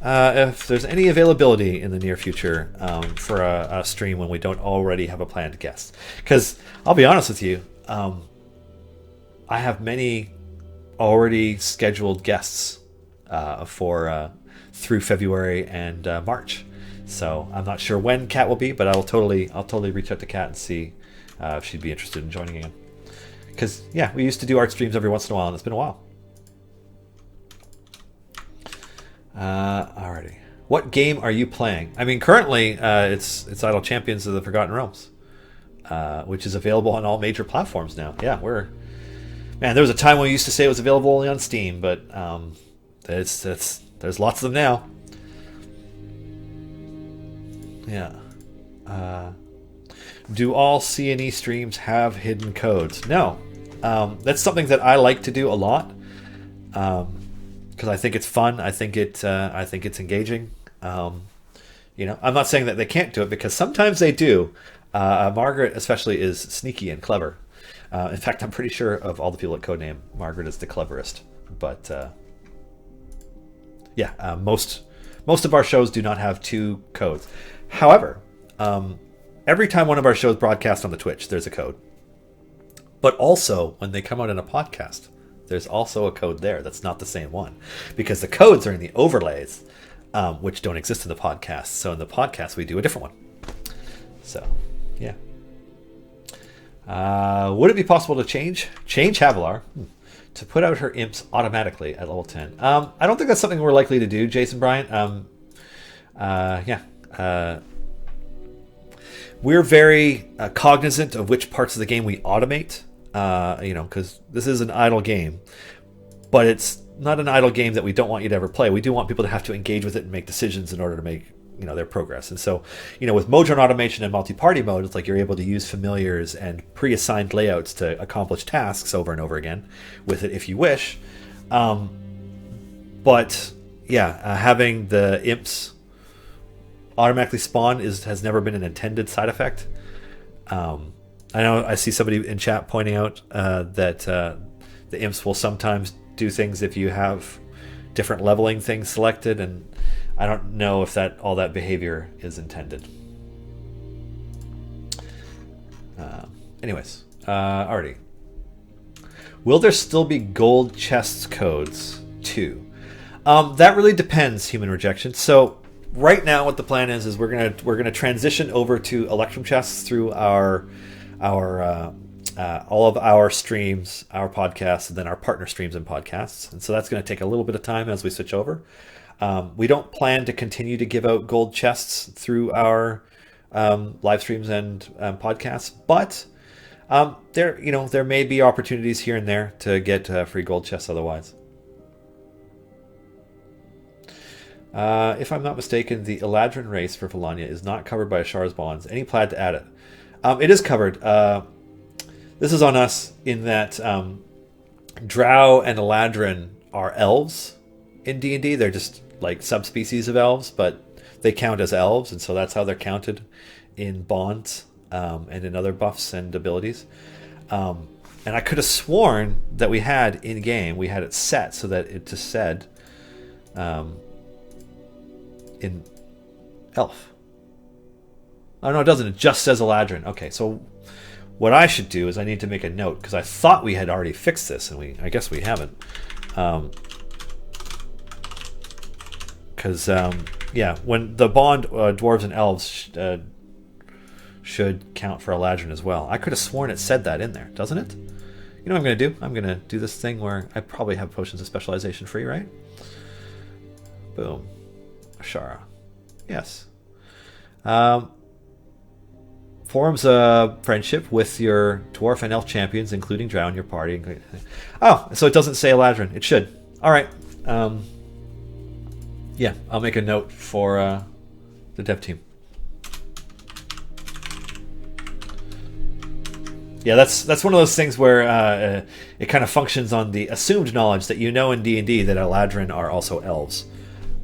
there's any availability in the near future for a stream when we don't already have a planned guest. Because I'll be honest with you, I have many already scheduled guests for through February and March. So I'm not sure when Kat will be, but I'll totally reach out to Kat and see if she'd be interested in joining again. Because we used to do art streams every once in a while, and it's been a while. Alrighty. What game are you playing? I mean, currently it's Idle Champions of the Forgotten Realms, which is available on all major platforms now. Yeah, there was a time when we used to say it was available only on Steam, but there's lots of them now. Yeah. Do all C&E streams have hidden codes? No. That's something that I like to do a lot. Because I think it's fun. I think it's engaging. I'm not saying that they can't do it, because sometimes they do. Margaret especially is sneaky and clever. In fact, I'm pretty sure of all the people at Codename, Margaret is the cleverest. But most of our shows do not have 2 codes. However, every time one of our shows broadcasts on the Twitch, there's a code. But also, when they come out in a podcast, there's also a code there that's not the same one, because the codes are in the overlays, which don't exist in the podcast. So in the podcast, we do a different one. So, yeah. Would it be possible to change Havilar to put out her imps automatically at level 10? I don't think that's something we're likely to do, Jason Bryant. We're very cognizant of which parts of the game we automate. Because this is an idle game, but it's not an idle game that we don't want you to ever play. We do want people to have to engage with it and make decisions in order to make their progress. And so, with Modron automation and multi-party mode, it's like you're able to use familiars and pre-assigned layouts to accomplish tasks over and over again with it if you wish. Having the imps automatically spawn has never been an intended side effect. I know I see somebody in chat pointing out that the imps will sometimes do things if you have different leveling things selected, and I don't know if all that behavior is intended. Already. Will there still be gold chests codes too? That really depends, Human Rejection. So right now, what the plan is we're gonna transition over to Electrum Chests through our all of our streams, our podcasts, and then our partner streams and podcasts. And so that's going to take a little bit of time as we switch over. We don't plan to continue to give out gold chests through our live streams and podcasts, but there may be opportunities here and there to get free gold chests otherwise. If I'm not mistaken, the Eladrin race for Volania is not covered by Ashar's bonds. Any plan to add it? It is covered. This is on us in that Drow and Eladrin are elves in D&D. They're just like subspecies of elves, but they count as elves, and so that's how they're counted in bonds and in other buffs and abilities. And I could have sworn that we had in-game, we had it set so that it just said in elf. Oh, no, it doesn't. It just says Eladrin. Okay, so what I should do is I need to make a note, because I thought we had already fixed this, and I guess we haven't. Because, when the bond dwarves and elves should count for Eladrin as well. I could have sworn it said that in there, doesn't it? You know what I'm going to do? I'm going to do this thing where I probably have potions of specialization free, right? Boom. Ashara. Yes. Forms a friendship with your dwarf and elf champions, including Drow in your party. Oh, so it doesn't say Eladrin. It should. All right. I'll make a note for the dev team. Yeah, that's one of those things where it kind of functions on the assumed knowledge that in D&D that Eladrin are also elves.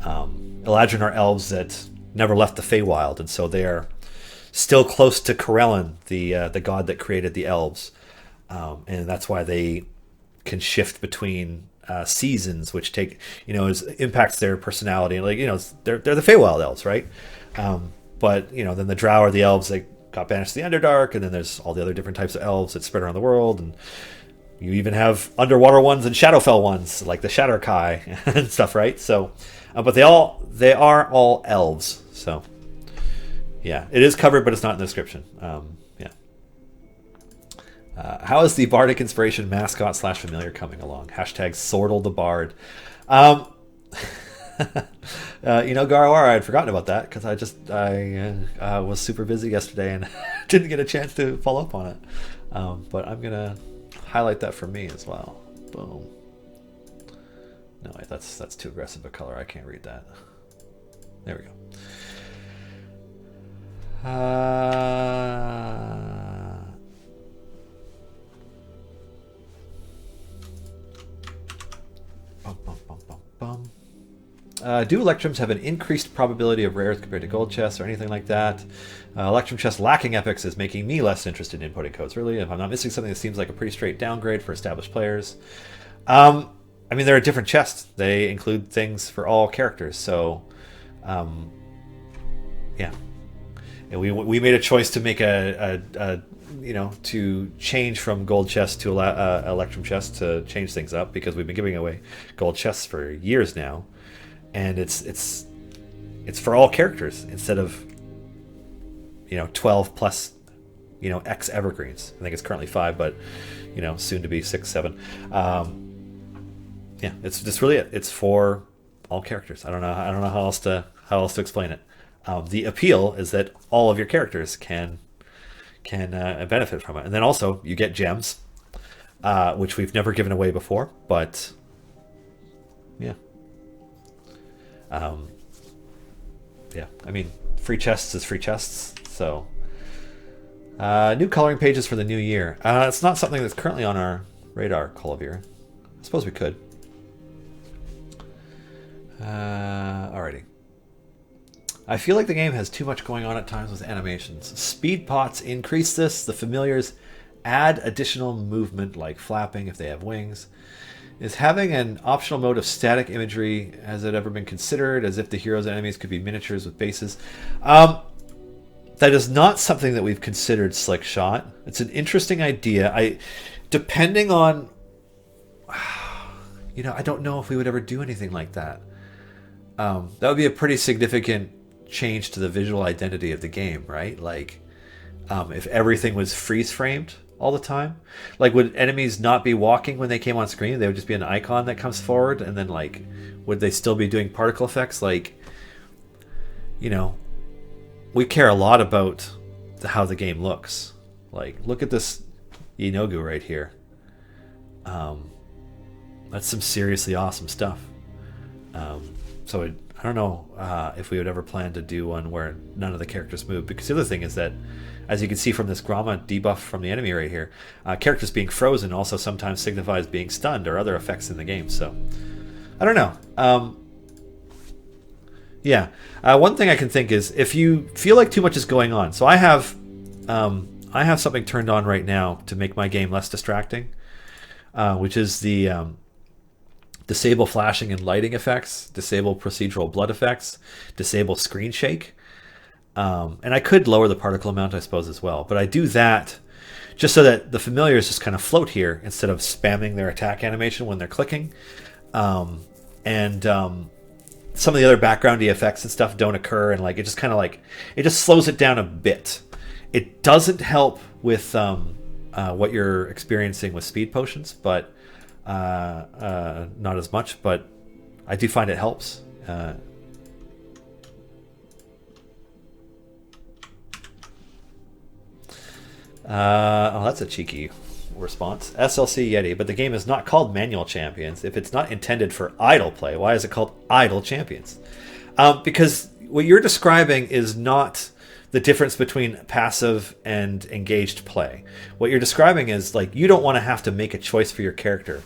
Eladrin are elves that never left the Feywild, and so they are still close to Corellin, the god that created the elves, and that's why they can shift between seasons, which impacts their personality. They're the Feywild elves, right? But then the Drow are the elves that got banished to the Underdark, and then there's all the other different types of elves that spread around the world, and you even have underwater ones and Shadowfell ones, like the Shatterkai and stuff, right? So, but they are all elves. So, yeah, it is covered, but it's not in the description. Yeah. How is the Bardic Inspiration mascot / familiar coming along? Hashtag Swordle the Bard. Garawara, I had forgotten about that because I was super busy yesterday and didn't get a chance to follow up on it. But I'm gonna highlight that for me as well. Boom. No, wait, that's too aggressive a color. I can't read that. There we go. Do Electrums have an increased probability of rares compared to gold chests or anything like that? Electrum Chests lacking epics is making me less interested in inputting codes, really. If I'm not missing something that seems like a pretty straight downgrade for established players. I mean, there are different chests. They include things for all characters, so yeah. And we made a choice to make to change from gold chests to Electrum Chests to change things up, because we've been giving away gold chests for years now. And it's for all characters instead of 12 plus X evergreens. I think it's currently 5, but soon to be 6, 7. Yeah, it's just really it. It's for all characters. I don't know how else to explain it. The appeal is that all of your characters can benefit from it, and then also you get gems, which we've never given away before, but yeah. Yeah, I mean, free chests is free chests, so. New coloring pages for the new year. It's not something that's currently on our radar, Colivir. I suppose we could. Alrighty. I feel like the game has too much going on at times with animations. Speed pots increase this. The familiars add additional movement, like flapping if they have wings. Is having an optional mode of static imagery, has it ever been considered, as if the heroes and enemies could be miniatures with bases? That is not something that we've considered, Slickshot. It's an interesting idea. Depending on, I don't know if we would ever do anything like that. That would be a pretty significant change to the visual identity of the game, right? Like, if everything was freeze framed all the time, like, would enemies not be walking when they came on screen? They would just be an icon that comes forward, and then, like, would they still be doing particle effects? Like, we care a lot about how the game looks. Like, look at this Inogu right here. That's some seriously awesome stuff. So I don't know if we would ever plan to do one where none of the characters move, because the other thing is that, as you can see from this Grama debuff from the enemy right here, characters being frozen also sometimes signifies being stunned or other effects in the game. So I don't know. Yeah, one thing I can think is, if you feel like too much is going on. So I have something turned on right now to make my game less distracting, which is the disable flashing and lighting effects, disable procedural blood effects, disable screen shake. And I could lower the particle amount, I suppose, as well. But I do that just so that the familiars just kind of float here instead of spamming their attack animation when they're clicking. And some of the other backgroundy effects and stuff don't occur, and like it just kind of like it just slows it down a bit. It doesn't help with what you're experiencing with speed potions, but not as much. But I do find it helps. That's a cheeky response. SLC Yeti, but the game is not called Manual Champions. If it's not intended for idle play, why is it called Idle Champions? Because what you're describing is not the difference between passive and engaged play. What you're describing is, like, you don't want to have to make a choice for your character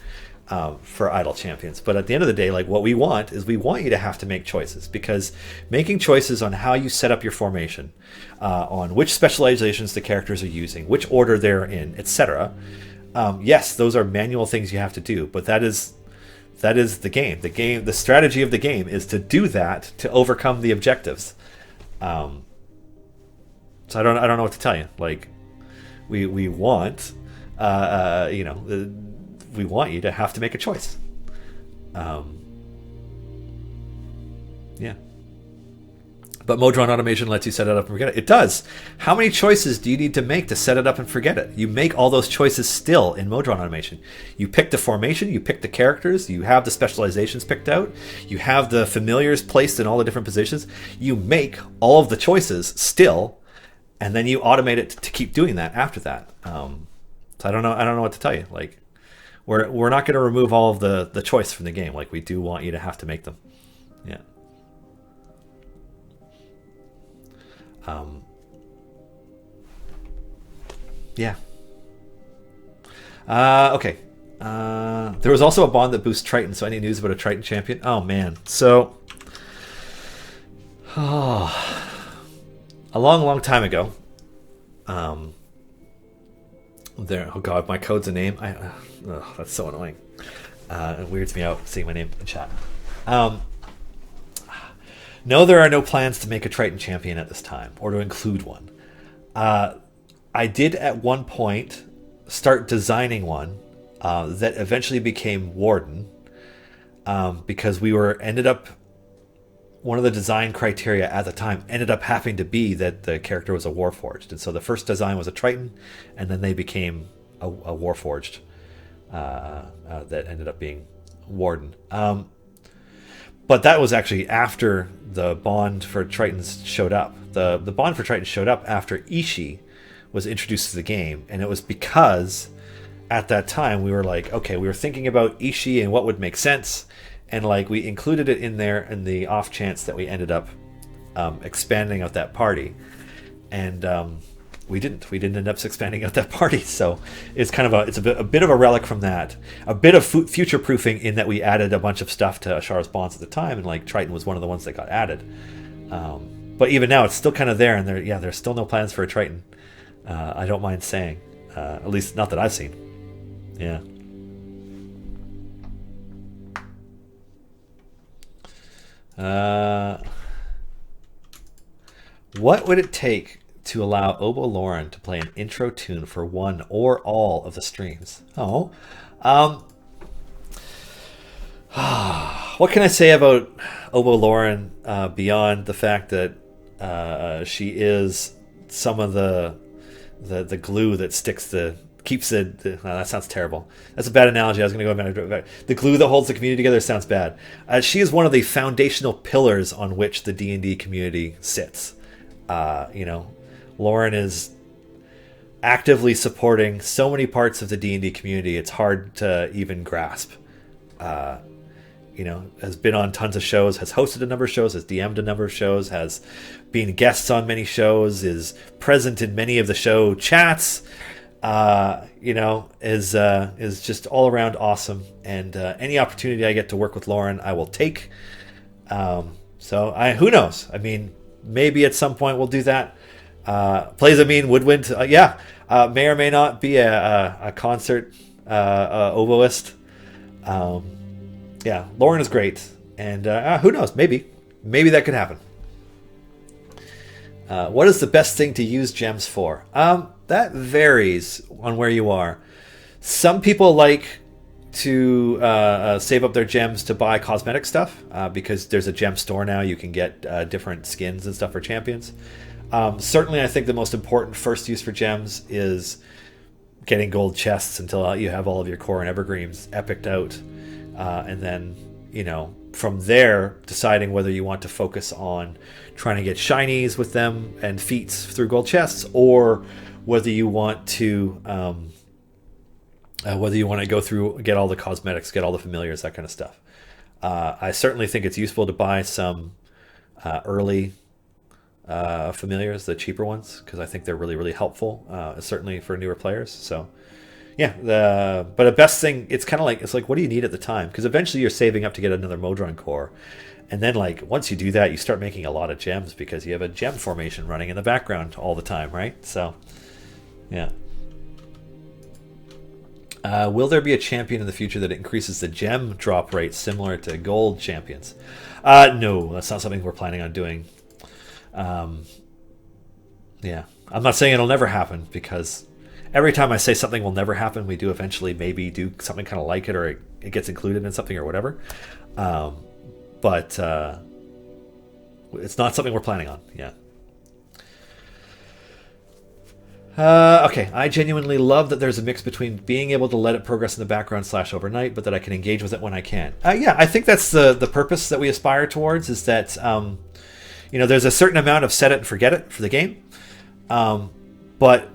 for Idle Champions. But at the end of the day, like, what we want is we want you to have to make choices, because making choices on how you set up your formation, on which specializations the characters are using, which order they're in, etc. Yes, those are manual things you have to do, but that is the game. The strategy of the game is to do that to overcome the objectives. So I don't know what to tell you. Like, we want we want you to have to make a choice. Yeah. But Modron automation lets you set it up and forget it. It does. How many choices do you need to make to set it up and forget it? You make all those choices still in Modron automation. You pick the formation, you pick the characters, you have the specializations picked out, you have the familiars placed in all the different positions. You make all of the choices still, and then you automate it to keep doing that after that. So I don't know what to tell you. Like, we're not going to remove all of the choice from the game. Like, we do want you to have to make them. Yeah. Yeah. Okay. There was also a bond that boosts Triton, so any news about a Triton champion? Oh, man. So, a long time ago, there, oh god, my code's a name. That's so annoying. It weirds me out seeing my name in chat. No, there are no plans to make a Triton champion at this time, or to include one. I did at one point start designing one that eventually became Warden, because one of the design criteria at the time ended up having to be that the character was a Warforged. And so the first design was a Triton, and then they became a Warforged that ended up being Warden. But that was actually after the bond for Tritons showed up. The bond for Tritons showed up after Ishii was introduced to the game, and it was because at that time we were like, okay, we were thinking about Ishii and what would make sense, and like we included it in there in the off chance that we ended up expanding out that party, and we didn't end up expanding out that party. So it's kind of a bit of a relic from that, a bit of future proofing in that we added a bunch of stuff to Ashar's bonds at the time, and like Triton was one of the ones that got added. But even now it's still kind of there, and there's still no plans for a Triton. I don't mind saying, at least not that I've seen. Yeah. What would it take to allow Obo Lauren to play an intro tune for one or all of the streams? What can I say about Obo Lauren beyond the fact that she is some of the glue that keeps that sounds terrible. That's a bad analogy. I was going to go back. The glue that holds the community together sounds bad. She is one of the foundational pillars on which the D&D community sits. Lauren is actively supporting so many parts of the D&D community. It's hard to even grasp. Has been on tons of shows, has hosted a number of shows, has DM'd a number of shows, has been guests on many shows, is present in many of the show chats. Is just all around awesome. And any opportunity I get to work with Lauren, I will take. Who knows? I mean, maybe at some point we'll do that. Plays a mean woodwind. May or may not be a concert oboist. Lauren is great. And who knows? Maybe that could happen. What is the best thing to use gems for? That varies on where you are. Some people like to save up their gems to buy cosmetic stuff because there's a gem store now. You can get different skins and stuff for champions. Certainly, I think the most important first use for gems is getting gold chests until you have all of your core and evergreens epicked out. And then, from there, deciding whether you want to focus on trying to get shinies with them and feats through gold chests, or whether you want to go through, get all the cosmetics, get all the familiars, that kind of stuff. I certainly think it's useful to buy some early familiars, the cheaper ones, because I think they're really, really helpful, certainly for newer players. So, but the best thing, it's like, what do you need at the time? Because eventually you're saving up to get another Modron core. And then, once you do that, you start making a lot of gems because you have a gem formation running in the background all the time, right? So, yeah. Will there be a champion in the future that increases the gem drop rate similar to gold champions? No, that's not something we're planning on doing. I'm not saying it'll never happen because every time I say something will never happen, we do eventually maybe do something kind of like it, or it gets included in something or whatever. But it's not something we're planning on yet. Okay, I genuinely love that there's a mix between being able to let it progress in the background / overnight, but that I can engage with it when I can. Yeah, I think that's the purpose that we aspire towards, is that there's a certain amount of set it and forget it for the game, but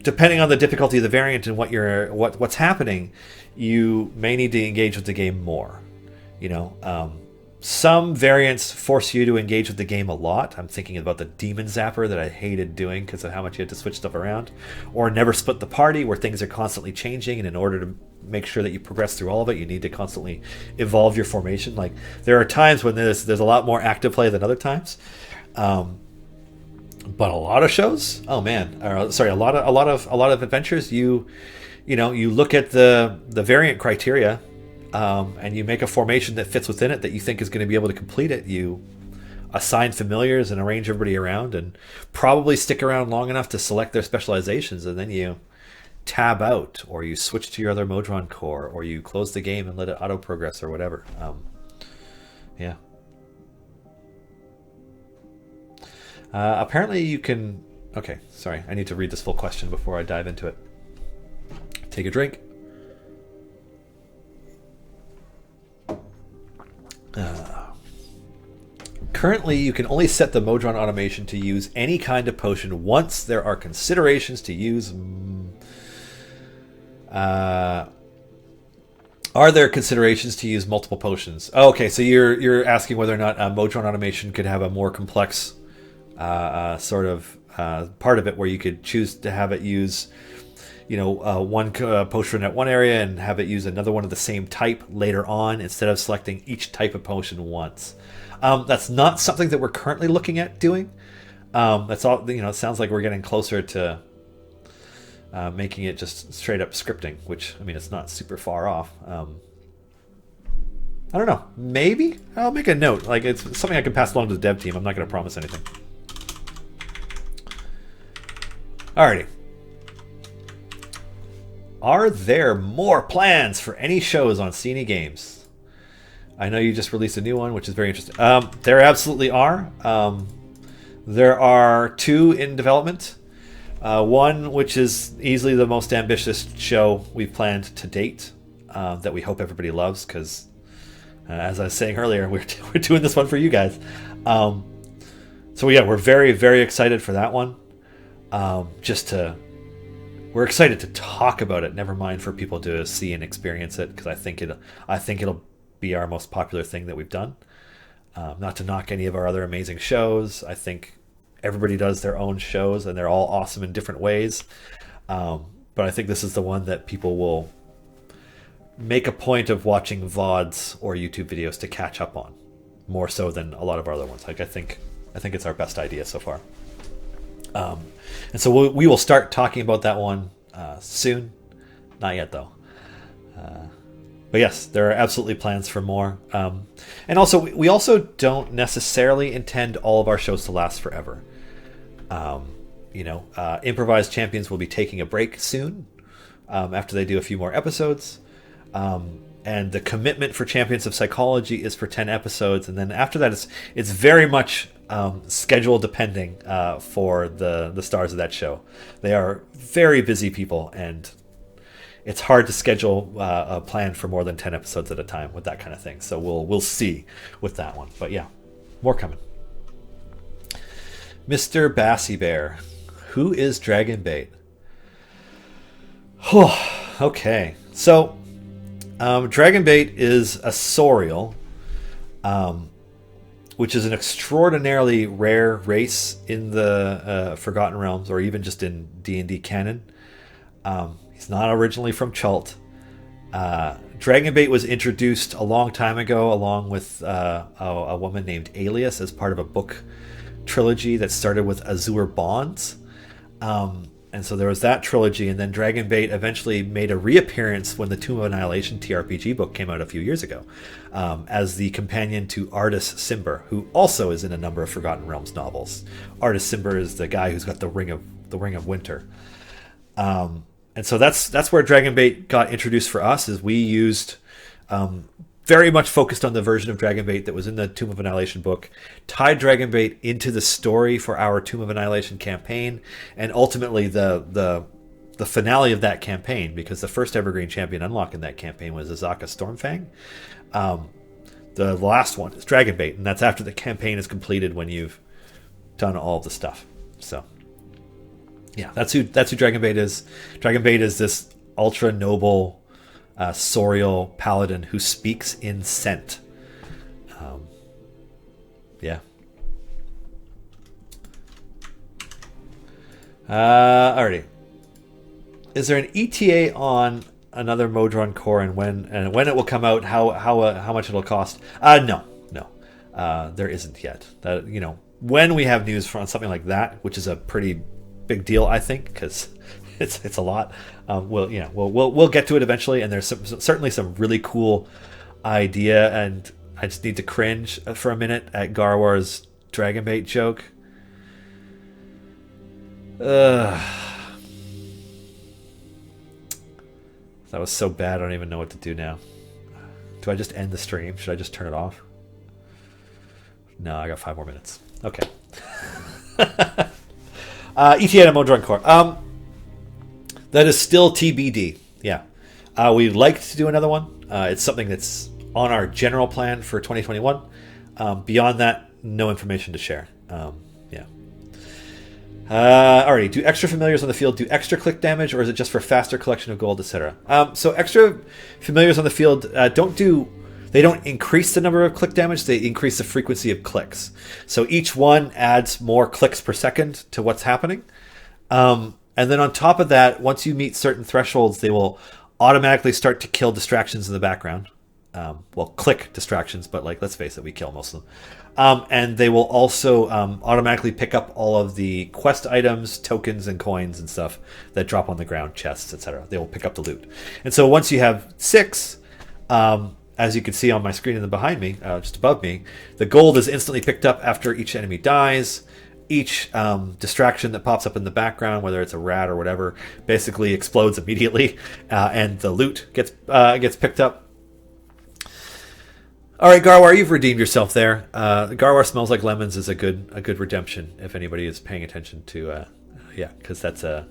depending on the difficulty of the variant and what's happening, you may need to engage with the game more. Some variants force you to engage with the game a lot. I'm thinking about the Demon Zapper that I hated doing because of how much you had to switch stuff around. Or Never Split the Party, where things are constantly changing, and in order to make sure that you progress through all of it, you need to constantly evolve your formation. Like, there are times when there's a lot more active play than other times. But a lot of shows, a lot of adventures, you look at the variant criteria, and you make a formation that fits within it that you think is going to be able to complete it. You assign familiars and arrange everybody around, and probably stick around long enough to select their specializations, and then you tab out, or you switch to your other Modron core, or you close the game and let it auto progress or whatever. Yeah. Apparently you can... Okay, sorry. I need to read this full question before I dive into it. Take a drink. Currently, you can only set the Modron automation to use any kind of potion once there are considerations to use... are there considerations to use multiple potions? Oh, okay, so you're asking whether or not Modron automation could have a more complex part of it, where you could choose to have it use one potion at one area and have it use another one of the same type later on, instead of selecting each type of potion once. That's not something that we're currently looking at doing. That's all. It sounds like we're getting closer to making it just straight up scripting, which, I mean, it's not super far off. I don't know. Maybe I'll make a note. Like, it's something I can pass along to the dev team. I'm not going to promise anything. Alrighty. Are there more plans for any shows on CNE Games? I know you just released a new one, which is very interesting. There absolutely are. There are 2 in development. One, which is easily the most ambitious show we've planned to date, that we hope everybody loves, because, as I was saying earlier, we're doing this one for you guys. So yeah, we're very, very excited for that one. We're excited to talk about it. Never mind for people to see and experience it, because I think it'll be our most popular thing that we've done. Not to knock any of our other amazing shows. I think everybody does their own shows, and they're all awesome in different ways. But I think this is the one that people will make a point of watching VODs or YouTube videos to catch up on, more so than a lot of our other ones. Like, I think it's our best idea so far. And so we will start talking about that one soon. Not yet, though. But yes, there are absolutely plans for more. And also, we also don't necessarily intend all of our shows to last forever. Improvised Champions will be taking a break soon, after they do a few more episodes. And the commitment for Champions of Psychology is for 10 episodes. And then after that, it's very much schedule depending for the stars of that show. They are very busy people, and it's hard to schedule a plan for more than 10 episodes at a time with that kind of thing. So we'll see with that one. But yeah, more coming. Mr. Bassy Bear, who is Dragonbait? Okay, so Dragonbait is a Sorial, which is an extraordinarily rare race in the Forgotten Realms, or even just in D&D canon. He's not originally from Chult. Dragonbait was introduced a long time ago, along with a woman named Alias, as part of a book trilogy that started with Azure Bonds. And so there was that trilogy, and then Dragonbait eventually made a reappearance when the Tomb of Annihilation TRPG book came out a few years ago, as the companion to Artis Cimber, who also is in a number of Forgotten Realms novels. Artis Cimber is the guy who's got the Ring of Winter. And so that's where Dragonbait got introduced for us. Is we used very much focused on the version of Dragonbait that was in the Tomb of Annihilation book, tied Dragonbait into the story for our Tomb of Annihilation campaign, and ultimately the finale of that campaign, because the first Evergreen Champion unlock in that campaign was Azaka Stormfang. The last one is Dragonbait, and that's after the campaign is completed when you've done all the stuff. So, yeah, that's who Dragonbait is. Dragonbait is this ultra noble Sorial paladin who speaks in scent. Yeah. Alrighty. Is there an ETA on another Modron core, and when it will come out? How much it'll cost? No, there isn't yet. That, when we have news from something like that, which is a pretty big deal, I think, because it's a lot. We'll get to it eventually, and there's certainly some really cool idea, and I just need to cringe for a minute at Garwar's Dragonbait joke. That was so bad, I don't even know what to do now. Do I just end the stream? Should I just turn it off? No, I got 5 more minutes. Okay. ETA and Modron Core. That is still TBD. Yeah. We'd like to do another one. It's something that's on our general plan for 2021. Beyond that, no information to share. Yeah. Alrighty, do extra familiars on the field do extra click damage, or is it just for faster collection of gold, etc.? So extra familiars on the field they don't increase the number of click damage, they increase the frequency of clicks. So each one adds more clicks per second to what's happening. And then on top of that, once you meet certain thresholds, they will automatically start to kill distractions in the background. Click distractions, but let's face it, we kill most of them. And they will also automatically pick up all of the quest items, tokens, and coins and stuff that drop on the ground, chests, etc. They will pick up the loot. And so once you have 6, as you can see on my screen and behind me, just above me, the gold is instantly picked up after each enemy dies. Each distraction that pops up in the background, whether it's a rat or whatever, basically explodes immediately, and the loot gets picked up. All right, Garwar, you've redeemed yourself there. Garwar smells like lemons is a good redemption if anybody is paying attention to, because that's a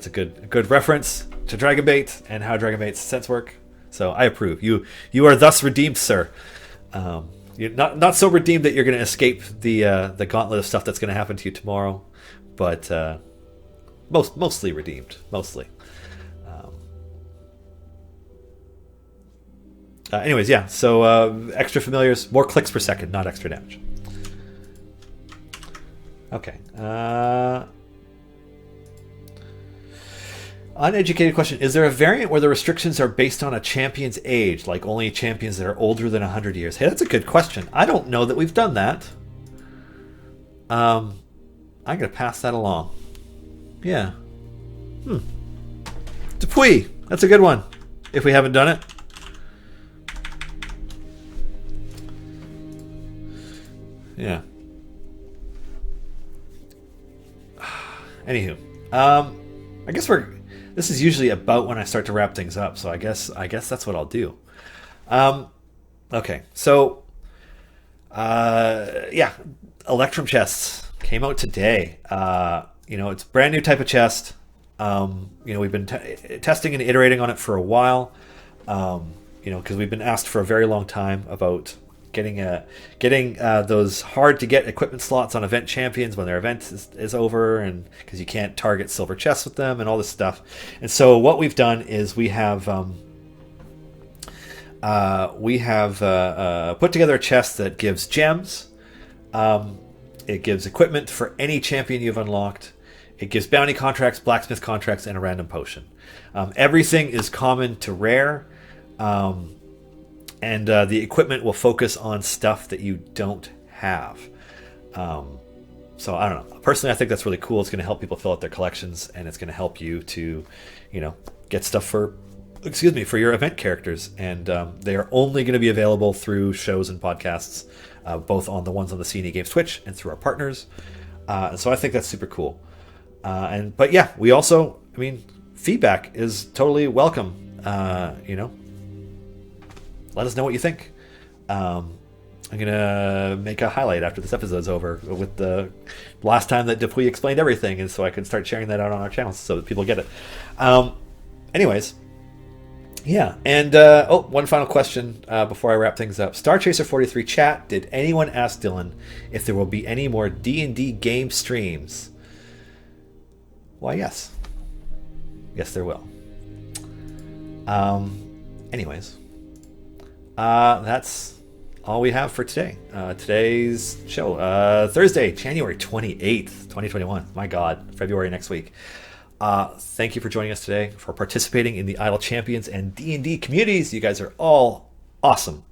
good reference to Dragonbait and how Dragonbait's scents work. So I approve. You are thus redeemed, sir. You're not so redeemed that you're going to escape the gauntlet of stuff that's going to happen to you tomorrow, but mostly redeemed, mostly. Anyways, yeah. So extra familiars, more clicks per second, not extra damage. Okay. Uneducated question. Is there a variant where the restrictions are based on a champion's age, like only champions that are older than 100 years? Hey, that's a good question. I don't know that we've done that. I'm going to pass that along. Yeah. Dupuis. That's a good one, if we haven't done it. Yeah. Anywho, I guess this is usually about when I start to wrap things up, so I guess that's what I'll do. Okay, so Electrum Chests came out today. It's a brand new type of chest. We've been testing and iterating on it for a while. Because we've been asked for a very long time about getting those hard to get equipment slots on event champions when their event is over, and because you can't target silver chests with them and all this stuff. And so what we've done is we have put together a chest that gives gems. It gives equipment for any champion you've unlocked. It gives bounty contracts, blacksmith contracts, and a random potion. Everything is common to rare. And the equipment will focus on stuff that you don't have. So I don't know. Personally, I think that's really cool. It's going to help people fill out their collections, and it's going to help you to, get stuff for your event characters. And they are only going to be available through shows and podcasts, both on the ones on the CNE Games Twitch and through our partners. And so I think that's super cool. But yeah, we also, I mean, feedback is totally welcome. Let us know what you think. I'm gonna make a highlight after this episode's over with the last time that Dupuis explained everything, and so I can start sharing that out on our channels so that people get it. Anyways, yeah, and one final question before I wrap things up. Star Chaser 43 chat: did anyone ask Dylan if there will be any more D&D game streams? Why, yes, there will. Anyways, that's all we have for today. Today's show, Thursday, January 28th, 2021. My God, February next week. Thank you for joining us today, for participating in the Idle Champions and D&D communities. You guys are all awesome.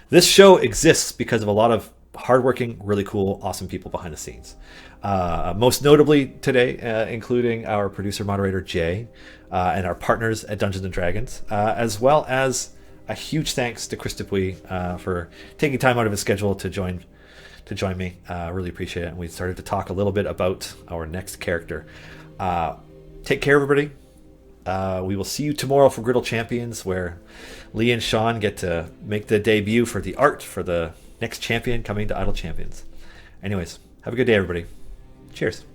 This show exists because of a lot of hardworking, really cool, awesome people behind the scenes. Most notably today, including our producer moderator Jay, and our partners at Dungeons and Dragons, as well as a huge thanks to Chris Dupuis for taking time out of his schedule to join me. Really appreciate it. And we started to talk a little bit about our next character. Take care, everybody. We will see you tomorrow for Griddle Champions, where Lee and Sean get to make the debut for the art for the next champion coming to Idle Champions. Anyways, have a good day, everybody. Cheers.